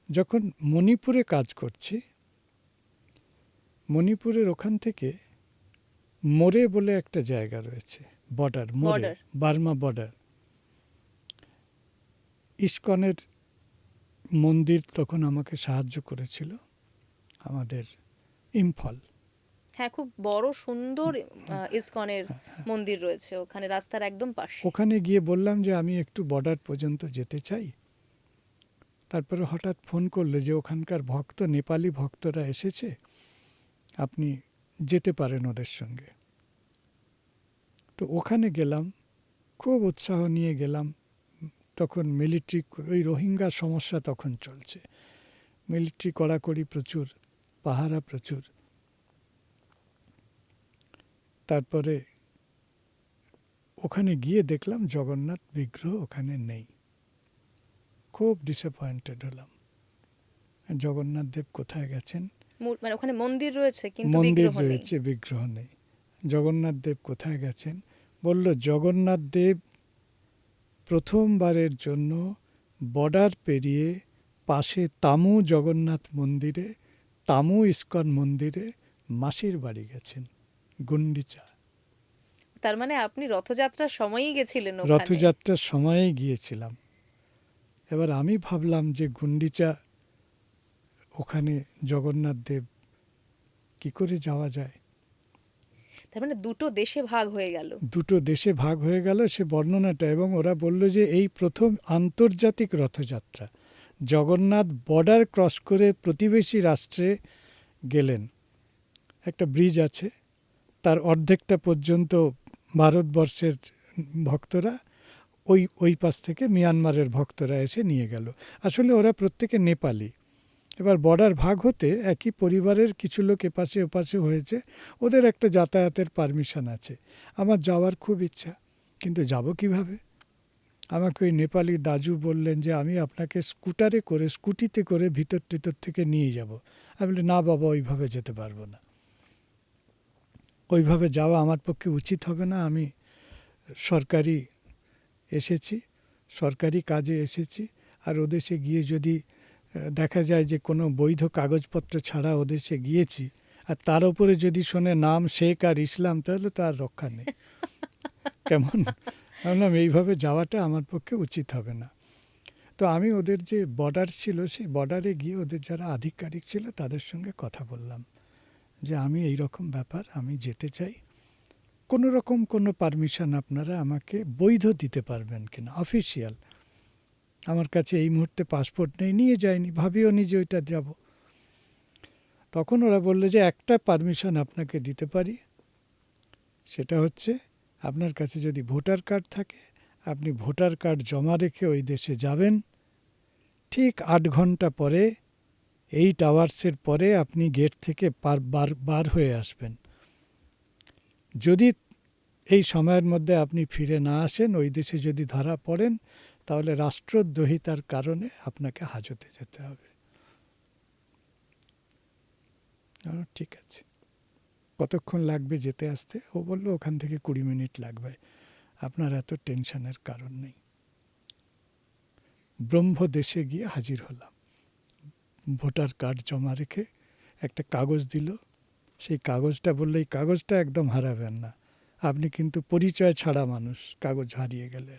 যখন মণিপুরে কাজ করছি, মণিপুরের ওখান থেকে মোরে বলে একটা জায়গা রয়েছে, বর্ডার, মোরে, বার্মা বর্ডার। ইস্কনের মন্দির তখন আমাকে সাহায্য করেছিল আমাদের ইম্ফল। হ্যাঁ, খুব বড় সুন্দর ইসকনের মন্দির রয়েছে ওখানে, রাস্তার একদম পাশে। ওখানে গিয়ে বললাম যে আমি একটু বর্ডার পর্যন্ত যেতে চাই। তারপরে হঠাৎ ফোন করলে যে ওখানকার ভক্ত, নেপালি ভক্তরা এসেছে, আপনি যেতে পারেন ওদের সঙ্গে। তো ওখানে গেলাম, খুব উৎসাহ নিয়ে গেলাম। তখন মিলিটারি, ওই রোহিঙ্গা সমস্যা তখন চলছে, মিলিটারি কড়াকড়ি প্রচুর, পাহারা প্রচুর। তারপরে ওখানে গিয়ে দেখলাম জগন্নাথ বিগ্রহ ওখানে নেই। খুব ডিসঅ্যাপয়েন্টেড হলাম। জগন্নাথ দেব কোথায় গেছেন? মানে ওখানে মন্দির রয়েছে কিন্তু মন্দির বিগ্রহ নেই। রয়েছে, বিগ্রহ নেই। জগন্নাথ দেব কোথায় গেছেন? বলল জগন্নাথ দেব প্রথমবারের জন্য বর্ডার পেরিয়ে পাশে তামু জগন্নাথ মন্দিরে, তামু ইস্কন মন্দিরে মাসির বাড়ি গেছেন, গুন্ডিচা। তার মানে আপনি রথযাত্রার সময়ই গেছিলেন ওখানে? রথযাত্রার সময়েই গিয়েছিলাম। এবার আমি ভাবলাম যে গুন্ডিচা, ওখানে জগন্নাথ দেব, কি করে যাওয়া যায়? তার মানে দুটো দেশে ভাগ হয়ে গেল। দুটো দেশে ভাগ হয়ে গেল, সে বর্ণনাটা। এবং ওরা বলল যে এই প্রথম আন্তর্জাতিক রথযাত্রা, জগন্নাথ বর্ডার ক্রস করে প্রতিবেশী রাষ্ট্রে গেলেন। একটা ব্রিজ আছে, তার অর্ধেকটা পর্যন্ত ভারতবর্ষের ভক্তরা, ওই পাশ থেকে মিয়ানমারের ভক্তরা এসে নিয়ে গেল। আসলে ওরা প্রত্যেকে নেপালি। এবার বর্ডার ভাগ হতে একই পরিবারের কিছু লোক এপাশে ওপাশে হয়েছে, ওদের একটা যাতায়াতের পারমিশন আছে। আমার যাওয়ার খুব ইচ্ছা, কিন্তু যাব কিভাবে? আমাকে ওই নেপালি দাজু বললেন যে আমি আপনাকে স্কুটিতে করে ভিতর থেকে নিয়ে যাব। আমি বলি না বাবা, ওইভাবে যেতে পারবো না, ওইভাবে যাওয়া আমার পক্ষে উচিত হবে না। আমি সরকারি এসেছি, সরকারি কাজে এসেছি, আর ওদেশে গিয়ে যদি দেখা যায় যে কোনো বৈধ কাগজপত্র ছাড়া ওদেশে গিয়েছি, আর তার উপরে যদি শোনে নাম শেখ আর ইসলাম, তাহলে তো আর রক্ষা নেই। কেমন? ভাবলাম এইভাবে যাওয়াটা আমার পক্ষে উচিত হবে না। তো আমি ওদের যে বর্ডার ছিল, সেই বর্ডারে গিয়ে ওদের যারা আধিকারিক ছিল তাদের সঙ্গে কথা বললাম যে আমি এই রকম ব্যাপার, আমি যেতে চাই, কোনো রকম কোনো পারমিশন আপনারা আমাকে বৈধ দিতে পারবেন কিনা, অফিসিয়াল। আমার কাছে এই মুহূর্তে পাসপোর্ট নেই, নিয়ে যায়নি, ভাবিও নি যে ওইটা যাব। তখন ওরা বললো যে একটা পারমিশন আপনাকে দিতে পারি, সেটা হচ্ছে আপনার কাছে যদি ভোটার কার্ড থাকে, আপনি ভোটার কার্ড জমা রেখে ওই দেশে যাবেন, ঠিক ৮ ঘন্টা পরে, 8 আওয়ার্সের পরে আপনি গেট থেকে বার হয়ে আসবেন। যদি এই সময়ের মধ্যে আপনি ফিরে না আসেন, ওই দেশে যদি ধরা পড়েন, তাহলে রাষ্ট্রদ্রোহিতার কারণে আপনাকে হাজতে যেতে হবে। ঠিক আছে, কতক্ষণ লাগবে যেতে আসতে? ও বলল ওখান থেকে 20 মিনিট লাগবে, আপনার এত টেনশনের কারণ নেই। ব্রহ্মদেশে গিয়ে হাজির হলাম, ভোটার কার্ড জমা রেখে একটা কাগজ দিল। সেই কাগজটা বললে এই কাগজটা একদম হারাবেন না, আপনি কিন্তু পরিচয় ছাড়া মানুষ কাগজ হারিয়ে গেলে।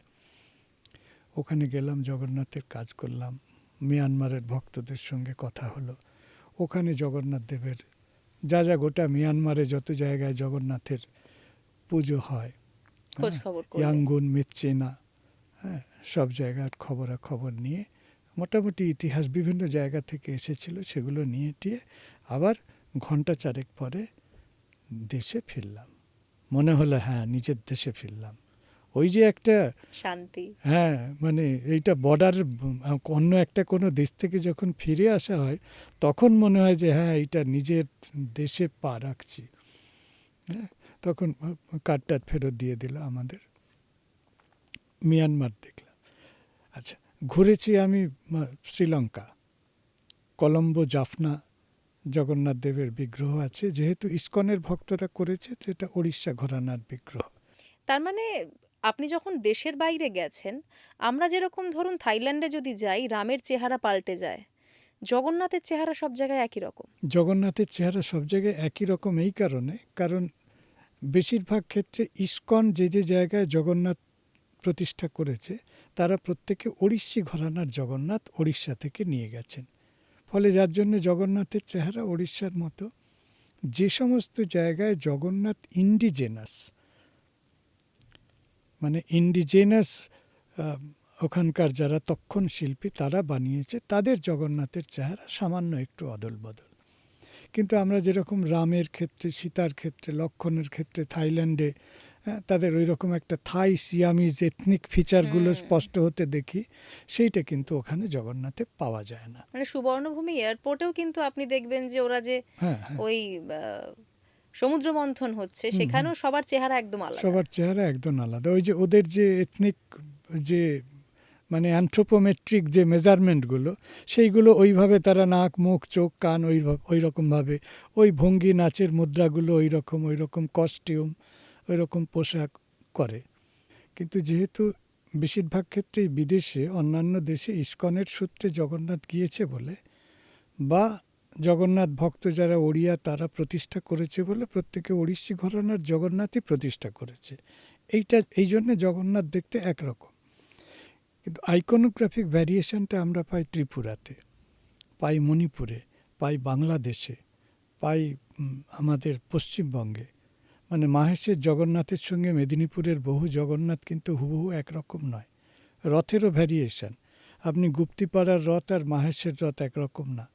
ওখানে গেলাম, জগন্নাথের কাজ করলাম, মিয়ানমারের ভক্তদের সঙ্গে কথা হলো। ওখানে জগন্নাথ দেবের যা যা গোটা মিয়ানমারে যত জায়গায় জগন্নাথের পুজো হয়, খোঁজ খবর করলেন। ইয়াঙ্গুন, মিতচেনা, হ্যাঁ, সব জায়গার খবরাখবর নিয়ে, মোটামুটি ইতিহাস বিভিন্ন জায়গা থেকে এসেছিল, সেগুলো নিয়ে টিয়ে আবার ঘন্টা 4 পরে দেশে ফিরলাম। মনে হলো হ্যাঁ, নিজের দেশে ফিরলাম। ওই যে একটা শান্তি। হ্যাঁ, মানে এইটা বর্ডার, অন্য একটা কোনো দেশ থেকে যখন ফিরে আসা হয়, তখন মনে হয় যে হ্যাঁ, এইটা নিজের দেশে পা রাখছি। হ্যাঁ, তখন কার্ডটা ফেরত দিয়ে দিল আমাদের। মিয়ানমার দেখলাম। আচ্ছা, ঘুরেছি আমি শ্রীলঙ্কা, কলম্বো, জাফনা জগন্নাথ দেবের বিগ্রহ আছে, যেহেতু ইসকনের ভক্তরা করেছে, তো এটা ওড়িশা ঘরানার বিগ্রহ। তার মানে আপনি যখন দেশের বাইরে গেছেন, আমরা যেরকম ধরুন থাইল্যান্ডে যদি যাই, রামের চেহারা পাল্টে যায়, জগন্নাথের চেহারা সব জায়গায় একই রকম। জগন্নাথের চেহারা সব জায়গায় একই রকম এই কারণে, কারণ বেশিরভাগ ক্ষেত্রে ইসকন যে যে জায়গায় জগন্নাথ প্রতিষ্ঠা করেছে, তারা প্রত্যেকে ওড়িশি ঘরানার জগন্নাথ ওড়িশা থেকে নিয়ে গেছেন। ফলে যার জন্য জগন্নাথের চেহারা ওড়িশার মতো। যে সমস্ত জায়গায় জগন্নাথ ইন্ডিজেনাস, মানে ইন্ডিজেনাস ওখানকার যারা তক্ষণ শিল্পী তারা বানিয়েছে, তাদের জগন্নাথের চেহারা সামান্য একটু অদল বদল। কিন্তু আমরা যেরকম রামের ক্ষেত্রে, সীতার ক্ষেত্রে, লক্ষণের ক্ষেত্রে থাইল্যান্ডে তাদের ওই রকম একটা থাই সিয়ামিজ এথনিক ফিচারগুলো স্পষ্ট হতে দেখি, সেইটা কিন্তু ওখানে জগন্নাথে পাওয়া যায় না। মানে সুবর্ণভূমি এয়ারপোর্টেও কিন্তু আপনি দেখবেন যে ওরা যে হ্যাঁ, হ্যাঁ, ওই সমুদ্র মন্থন হচ্ছে, সেখানেও সবার চেহারা একদম আলাদা। সবার চেহারা একদম আলাদা। ওই যে ওদের যে এথনিক যে মানে অ্যানথ্রোপোমেট্রিক যে মেজারমেন্টগুলো, সেইগুলো ওইভাবে তারা নাক, মুখ, চোখ, কান ওই রকমভাবে, ওই ভঙ্গি, নাচের মুদ্রাগুলো ওই রকম কস্টিউম, ওই রকম পোশাক করে। কিন্তু যেহেতু বেশিরভাগ ক্ষেত্রেই বিদেশে, অন্যান্য দেশে ইসকনের সূত্রে জগন্নাথ গিয়েছে বলে, বা জগন্নাথ ভক্ত যারা ওড়িয়া তারা প্রতিষ্ঠা করেছে বলে, প্রত্যেকে ওড়িশি ঘরানার জগন্নাথই প্রতিষ্ঠা করেছে। এই জন্যে জগন্নাথ দেখতে একরকম। কিন্তু আইকনোগ্রাফিক ভ্যারিয়েশনটা আমরা পাই ত্রিপুরাতে, পাই মণিপুরে, পাই বাংলাদেশে, পাই আমাদের পশ্চিমবঙ্গে। মানে মাহেশের জগন্নাথের সঙ্গে মেদিনীপুরের বহু জগন্নাথ কিন্তু হুবহু একরকম নয়। রথেরও ভ্যারিয়েশন, আপনি গুপ্তিপাড়ার রথ আর মাহেশের রথ একরকম না,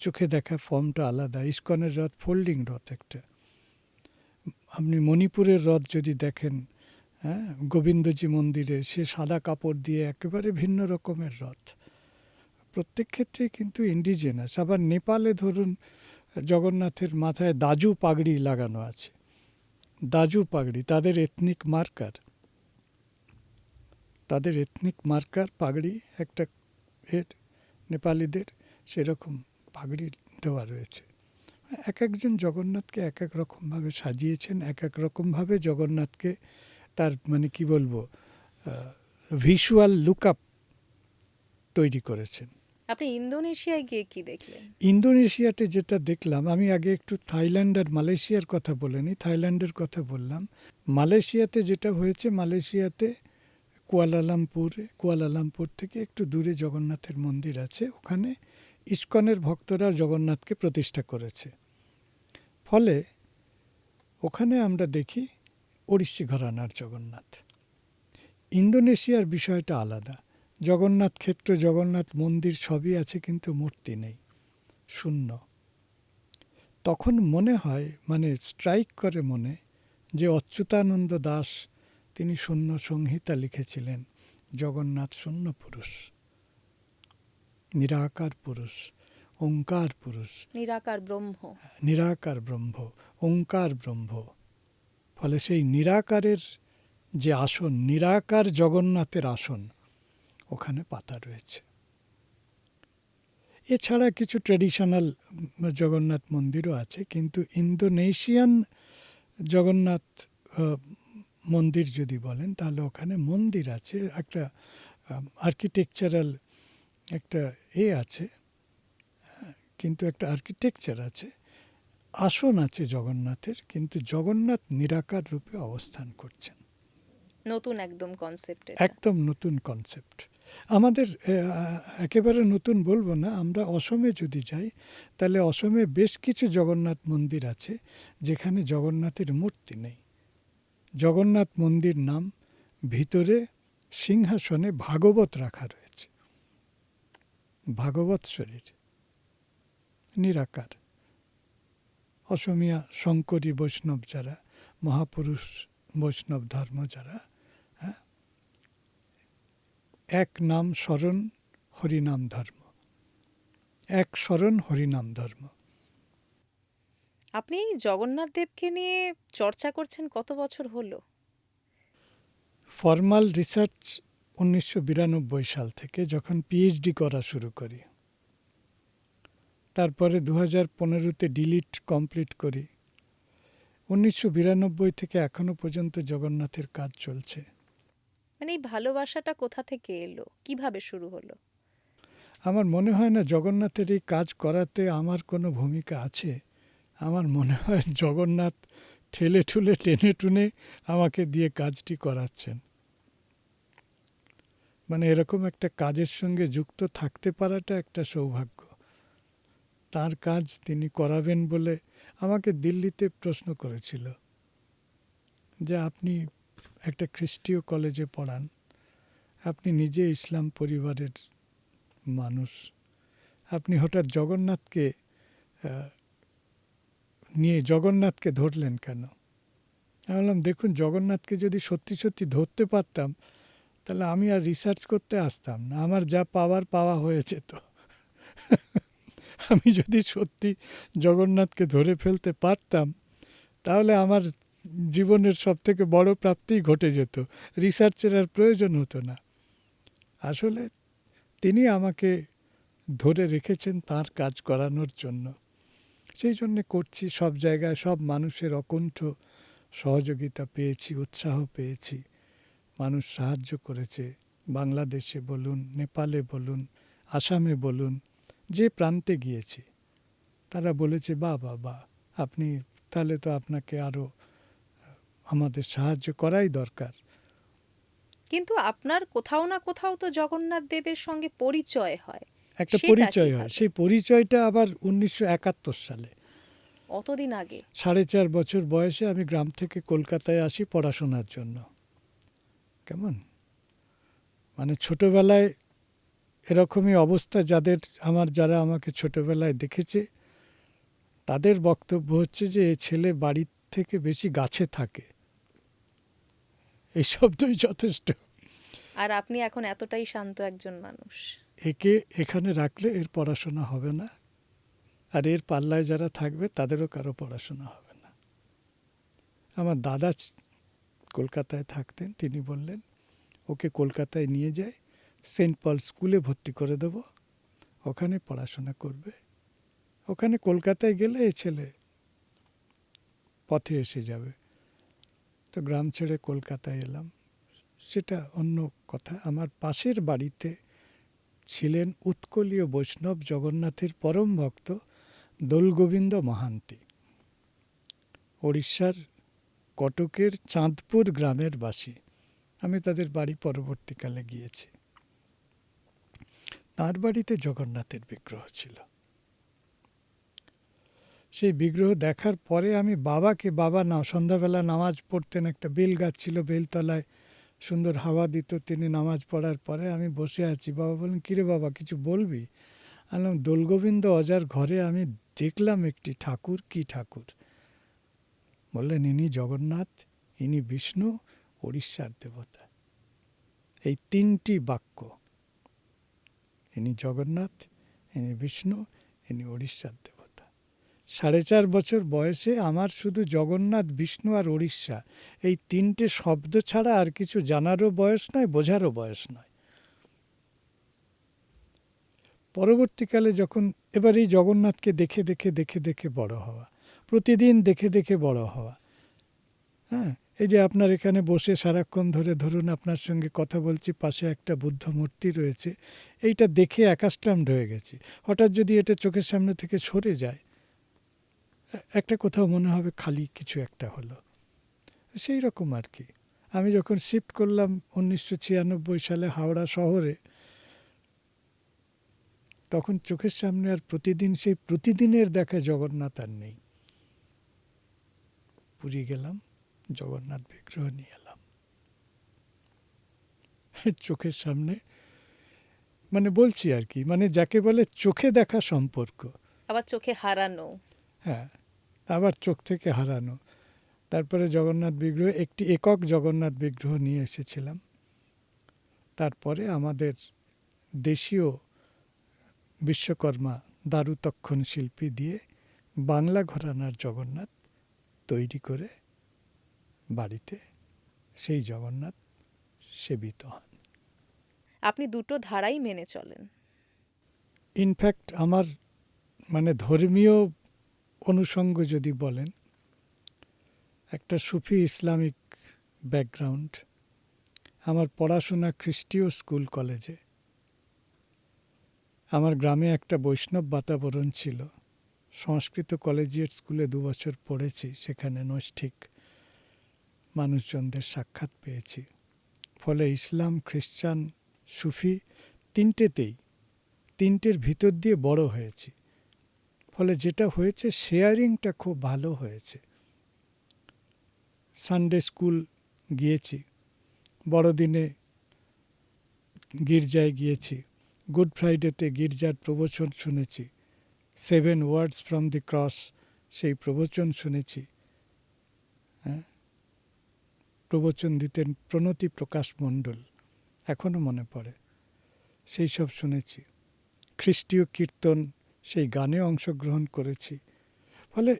চোখে দেখা ফর্মটা আলাদা। ইসকনের রথ ফোল্ডিং রথ একটা। আপনি মণিপুরের রথ যদি দেখেন, হ্যাঁ, গোবিন্দজি মন্দিরে, সে সাদা কাপড় দিয়ে একেবারে ভিন্ন রকমের রথ। প্রত্যেক ক্ষেত্রেই কিন্তু ইন্ডিজেনাস। আবার নেপালে ধরুন জগন্নাথের মাথায় দাজু পাগড়ি লাগানো আছে। দাজু পাগড়ি তাদের এথনিক মার্কার, পাগড়ি একটা এর নেপালিদের সেরকম পাগড়ি দেওয়া রয়েছে। এক একজন জগন্নাথকে এক এক রকমভাবে সাজিয়েছেন, এক এক রকমভাবে জগন্নাথকে তার মানে কি বলবো ভিজুয়াল লুকআপ তৈরি করেছেন। আপনি ইন্দোনেশিয়ায় গিয়ে কি দেখলেন? ইন্দোনেশিয়াতে যেটা দেখলাম, আমি আগে একটু থাইল্যান্ড আর মালয়েশিয়ার কথা বলে নিই। থাইল্যান্ডের কথা বললাম। মালয়েশিয়াতে যেটা হয়েছে, মালয়েশিয়াতে কুয়ালালামপুর থেকে একটু দূরে জগন্নাথের মন্দির আছে। ওখানে ইসকনের ভক্তরা জগন্নাথকে প্রতিষ্ঠা করেছে। ফলে ওখানে আমরা দেখি ওড়িশি ঘরানার জগন্নাথ। ইন্দোনেশিয়ার বিষয়টা আলাদা। জগন্নাথ ক্ষেত্র, জগন্নাথ মন্দির সবই আছে, কিন্তু মূর্তি নেই, শূন্য। তখন মনে হয়, মানে স্ট্রাইক করে মনে, যে অচ্যুতানন্দ দাস তিনি শূন্য সংহিতা লিখেছিলেন, জগন্নাথ শূন্য পুরুষ, নিরাকার পুরুষ, ওঙ্কার পুরুষ, নিরাকার ব্রহ্ম। নিরাকার ব্রহ্ম, ওঙ্কার ব্রহ্ম। ফলে সেই নিরাকারের যে আসন, নিরাকার জগন্নাথের আসন, ওখানে পাতা রয়েছে। এছাড়া কিছু ট্র্যাডিশনাল জগন্নাথ মন্দিরও আছে, কিন্তু ইন্দোনেশিয়ান জগন্নাথ মন্দির যদি বলেন, তাহলে ওখানে মন্দির আছে, একটা আর্কিটেকচারাল একটা আছে, কিন্তু একটা আর্কিটেকচার আছে, আসন আছে জগন্নাথের, কিন্তু জগন্নাথ নিরাকার রূপে অবস্থান করছেন। নতুন একদম কনসেপ্ট। একদম নতুন কনসেপ্ট। আমাদের একেবারে নতুন বলবো না। আমরা অসমে যদি যাই, তাহলে অসমে বেশ কিছু জগন্নাথ মন্দির আছে যেখানে জগন্নাথের মূর্তি নেই। জগন্নাথ মন্দির নাম, ভিতরে সিংহাসনে ভাগবত রাখা রয়েছে, ভাগবত শরীর, নিরাকার। অসমীয়া শঙ্করী বৈষ্ণব যারা, মহাপুরুষ বৈষ্ণব ধর্ম যারা, হ্যাঁ, এক নাম স্মরণ হরিনাম ধর্ম, এক স্মরণ হরিনাম ধর্ম। আপনি জগন্নাথ দেবকে নিয়ে চর্চা করছেন কত বছর হলো? ফর্মাল রিসার্চ 1992 সাল থেকে, যখন পিএইচডি করা শুরু করি। তারপরে 2015-তে ডিলিট কমপ্লিট করি। 1992 থেকে এখনো পর্যন্ত জগন্নাথের কাজ চলছে। মানে এই ভালোবাসাটা কোথা থেকে এলো, কিভাবে শুরু হলো? আমার মনে হয় না জগন্নাথের এই কাজ করাতে আমার কোনো ভূমিকা আছে। আমার মনে হয় জগন্নাথ ঠেলে ঠুলে টেনে টুনে আমাকে দিয়ে কাজটি করাচ্ছেন। মানে এরকম একটা কাজের সঙ্গে যুক্ত থাকতে পারাটা একটা সৌভাগ্য। তার কাজ তিনি করাবেন বলে আমাকে দিল্লিতে প্রশ্ন করেছিল যে, আপনি একটা খ্রিস্টীয় কলেজে পড়ান, আপনি নিজে ইসলাম পরিবারের মানুষ, আপনি হঠাৎ জগন্নাথকে নিয়ে জগন্নাথকে ধরলেন কেন? আমি বললাম, দেখুন, জগন্নাথকে যদি সত্যি সত্যি ধরতে পারতাম, তাহলে আমি আর রিসার্চ করতে আসতাম না। আমার যা পাওয়া হয়েছে তো। আমি যদি সত্যি জগন্নাথকে ধরে ফেলতে পারতাম, তাহলে আমার জীবনের সবথেকে বড় প্রাপ্তিই ঘটে যেত, রিসার্চের আর প্রয়োজন হতো না। আসলে তিনি আমাকে ধরে রেখেছেন তার কাজ করানোর জন্য। সেই জন্যে করছি। সব জায়গায় সব মানুষের অকুণ্ঠ সহযোগিতা পেয়েছি, উৎসাহ পেয়েছি। মানুষ সাহায্য করেছে, বাংলাদেশে বলুন, নেপালে বলুন, আসামে বলুন, যে প্রান্তে গিয়েছি তারা বলেছে, বাহ, আপনি তাহলে তো আপনাকে আরও আমাদের সাহায্য করাই দরকার। কিন্তু আপনার কোথাও না কোথাও তো জগন্নাথ দেবের সঙ্গে পরিচয় হয়, একটা সেটা পরিচয় হয়। কিভাবে? সেই পরিচয়টা আবার 1971 সালে। অতদিন আগে? 4.5 বছর বয়সে আমি গ্রাম থেকে কলকাতায় আসি পড়াশোনার জন্য। কেমন, মানে ছোটবেলায় এরকমই অবস্থা। যারা আমাকে ছোটবেলায় দেখেছে, তাদের বক্তব্য হচ্ছে যে, এ ছেলে বাড়ির থেকে বেশি গাছে থাকে। এই শব্দই যথেষ্ট। আর আপনি এখন এতটাই শান্ত একজন মানুষ। একে এখানে রাখলে এর পড়াশোনা হবে না, আর এর পাল্লায় যারা থাকবে তাদেরও কারো পড়াশোনা হবে না। আমার দাদা কলকাতায় থাকতেন, তিনি বললেন, ওকে কলকাতায় নিয়ে যায়, সেন্ট পল স্কুলে ভর্তি করে দেব, ওখানে পড়াশোনা করবে। ওখানে কলকাতায় গেলে এই ছেলে পথে এসে যাবে। তো গ্রাম ছেড়ে কলকাতায় এলাম, সেটা অন্য কথা। আমার পাশের বাড়িতে ছিলেন উৎকলীয় বৈষ্ণব জগন্নাথের পরম ভক্ত দোলগোবিন্দ মহান্তি, ওড়িশার কটকের চাঁদপুর গ্রামের বাসী। আমি তাদের বাড়ি পরবর্তীকালে গিয়েছি। তার বাড়িতে জগন্নাথের বিগ্রহ ছিল। সেই বিগ্রহ দেখার পরে আমি বাবা না সন্ধ্যাবেলা নামাজ পড়তেন, একটা বেল গাছ ছিল, বেলতলায় সুন্দর হাওয়া দিত। তিনি নামাজ পড়ার পরে আমি বসে আছি, বাবা বললেন, কিরে বাবা কিছু বলবি? আমি বললাম, দোলগোবিন্দ অজার ঘরে আমি দেখলাম একটি ঠাকুর। কি ঠাকুর? বললেন, ইনি জগন্নাথ, ইনি বিষ্ণু, ওড়িশার দেবতা। এই তিনটি বাক্য, ইনি জগন্নাথ, ইনি বিষ্ণু, ইনি ওড়িশার দেবতা। 4.5 বছর বয়সে আমার শুধু জগন্নাথ, বিষ্ণু আর ওড়িশা, এই তিনটে শব্দ ছাড়া আর কিছু জানারও বয়স নয়, বোঝারও বয়স নয়। পরবর্তীকালে যখন এবার এই জগন্নাথকে দেখে দেখে দেখে দেখে বড় হওয়া, প্রতিদিন দেখে দেখে বড় হওয়া, হ্যাঁ, এই যে আপনার এখানে বসে সারাক্ষণ ধরে ধরুন আপনার সঙ্গে কথা বলছি, পাশে একটা বুদ্ধ মূর্তি রয়েছে, এইটা দেখে অ্যাকাস্টামড হয়ে গেছি। হঠাৎ যদি এটা চোখের সামনে থেকে সরে যায়, একটা কোথাও মনে হবে খালি কিছু একটা হলো। সেই রকম আর কি। আমি যখন শিফট করলাম 1996 সালে হাওড়া শহরে, তখন চোখের সামনে আর প্রতিদিন সেই প্রতিদিনের দেখা জগন্নাথ আর নেই। পুরী গেলাম, জগন্নাথ বিগ্রহ নিয়ে এলাম চোখের সামনে। মানে বলছি আর কি, মানে যাকে বলে চোখে দেখা সম্পর্ক, আবার চোখে হারানো। হ্যাঁ, আবার চোখ থেকে হারানো। তারপরে জগন্নাথ বিগ্রহ, একটি একক জগন্নাথ বিগ্রহ নিয়ে এসেছিলাম। তারপরে আমাদের দেশীয় বিশ্বকর্মা দারুতক্ষণ শিল্পী দিয়ে বাংলা ঘরানার জগন্নাথ তৈরি করে বাড়িতে সেই জগন্নাথ সেবিত হন। আপনি দুটো ধারাই মেনে চলেন। ইনফ্যাক্ট আমার মানে ধর্মীয় অনুষঙ্গ যদি বলেন, একটা সুফি ইসলামিক ব্যাকগ্রাউন্ড, আমার পড়াশোনা খ্রিস্টীয় স্কুল কলেজে, আমার গ্রামে একটা বৈষ্ণব বাতাবরণ ছিল। সংস্কৃত কলেজিয়েট স্কুলে 2 বছর পড়েছি, সেখানে নৈষ্ঠিক মানুষজনদের সাক্ষাৎ পেয়েছি। ফলে ইসলাম, খ্রিস্টান, সুফি তিনটের ভিতর দিয়ে বড় হয়েছি। ফলে যেটা হয়েছে, শেয়ারিংটা খুব ভালো হয়েছে। সানডে স্কুল গিয়েছি, বড়দিনে গির্জায় গিয়েছি, গুড ফ্রাইডেতে গির্জার প্রবচন শুনেছি, 7 ওয়ার্ডস ফ্রম দি ক্রস সেই প্রবচন শুনেছি। হ্যাঁ, প্রবচন দিতেন প্রণতি প্রকাশ মণ্ডল, এখনও মনে পড়ে, সেই সব শুনেছি। খ্রিস্টীয় কীর্তন, সেই গানে অংশগ্রহণ করেছি। ফলে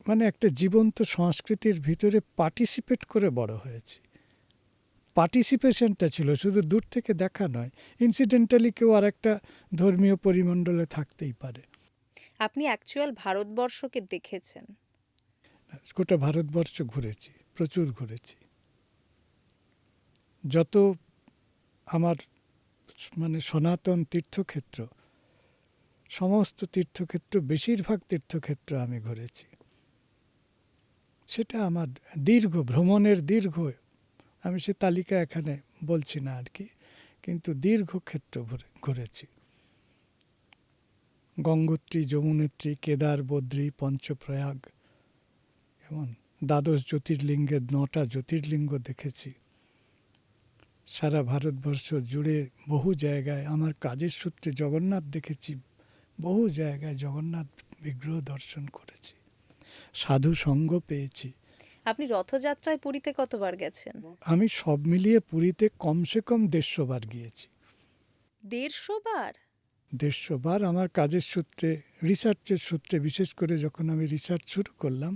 মানে একটা জীবন্ত সংস্কৃতির ভিতরে পার্টিসিপেট করে বড় হয়েছি। পার্টিসিপেশনটা ছিল, শুধু দূর থেকে দেখা নয়। ইনসিডেন্টালি কেউ আর একটা ধর্মীয় পরিমণ্ডলে থাকতেই পারে। আপনি অ্যাকচুয়াল ভারতবর্ষকে দেখেছেন। গোটা ভারতবর্ষ ঘুরেছি, প্রচুর ঘুরেছি। যত আমার মানে সনাতন তীর্থক্ষেত্র, সমস্ত তীর্থক্ষেত্র, বেশিরভাগ তীর্থক্ষেত্র আমি ঘুরেছি। সেটা আমার ভ্রমণের দীর্ঘ, আমি সে তালিকা এখানে বলছি না আর কি, কিন্তু দীর্ঘ ক্ষেত্র ঘুরেছি। গঙ্গোত্রী, যমুনেত্রী, কেদার, বদ্রী, পঞ্চপ্রয়াগ, কেমন 12 জ্যোতির্লিঙ্গের 9টা জ্যোতির্লিঙ্গ দেখেছি। সারা ভারতবর্ষ জুড়ে বহু জায়গায় আমার কাজের সূত্রে জগন্নাথ দেখেছি, বহু জায়গায় জগন্নাথ বিগ্রহ দর্শন করেছি, সাধু সঙ্গ পেয়েছি। আপনি রথযাত্রায় পুরীতে কতবার গেছেন? আমি সব মিলিয়ে পুরীতে কমসে কম 150 বার গিয়েছি। 150 বার? 150 বার আমার কাজের সূত্রে, রিসার্চের সূত্রে, বিশেষ করে যখন আমি রিসার্চ শুরু করলাম,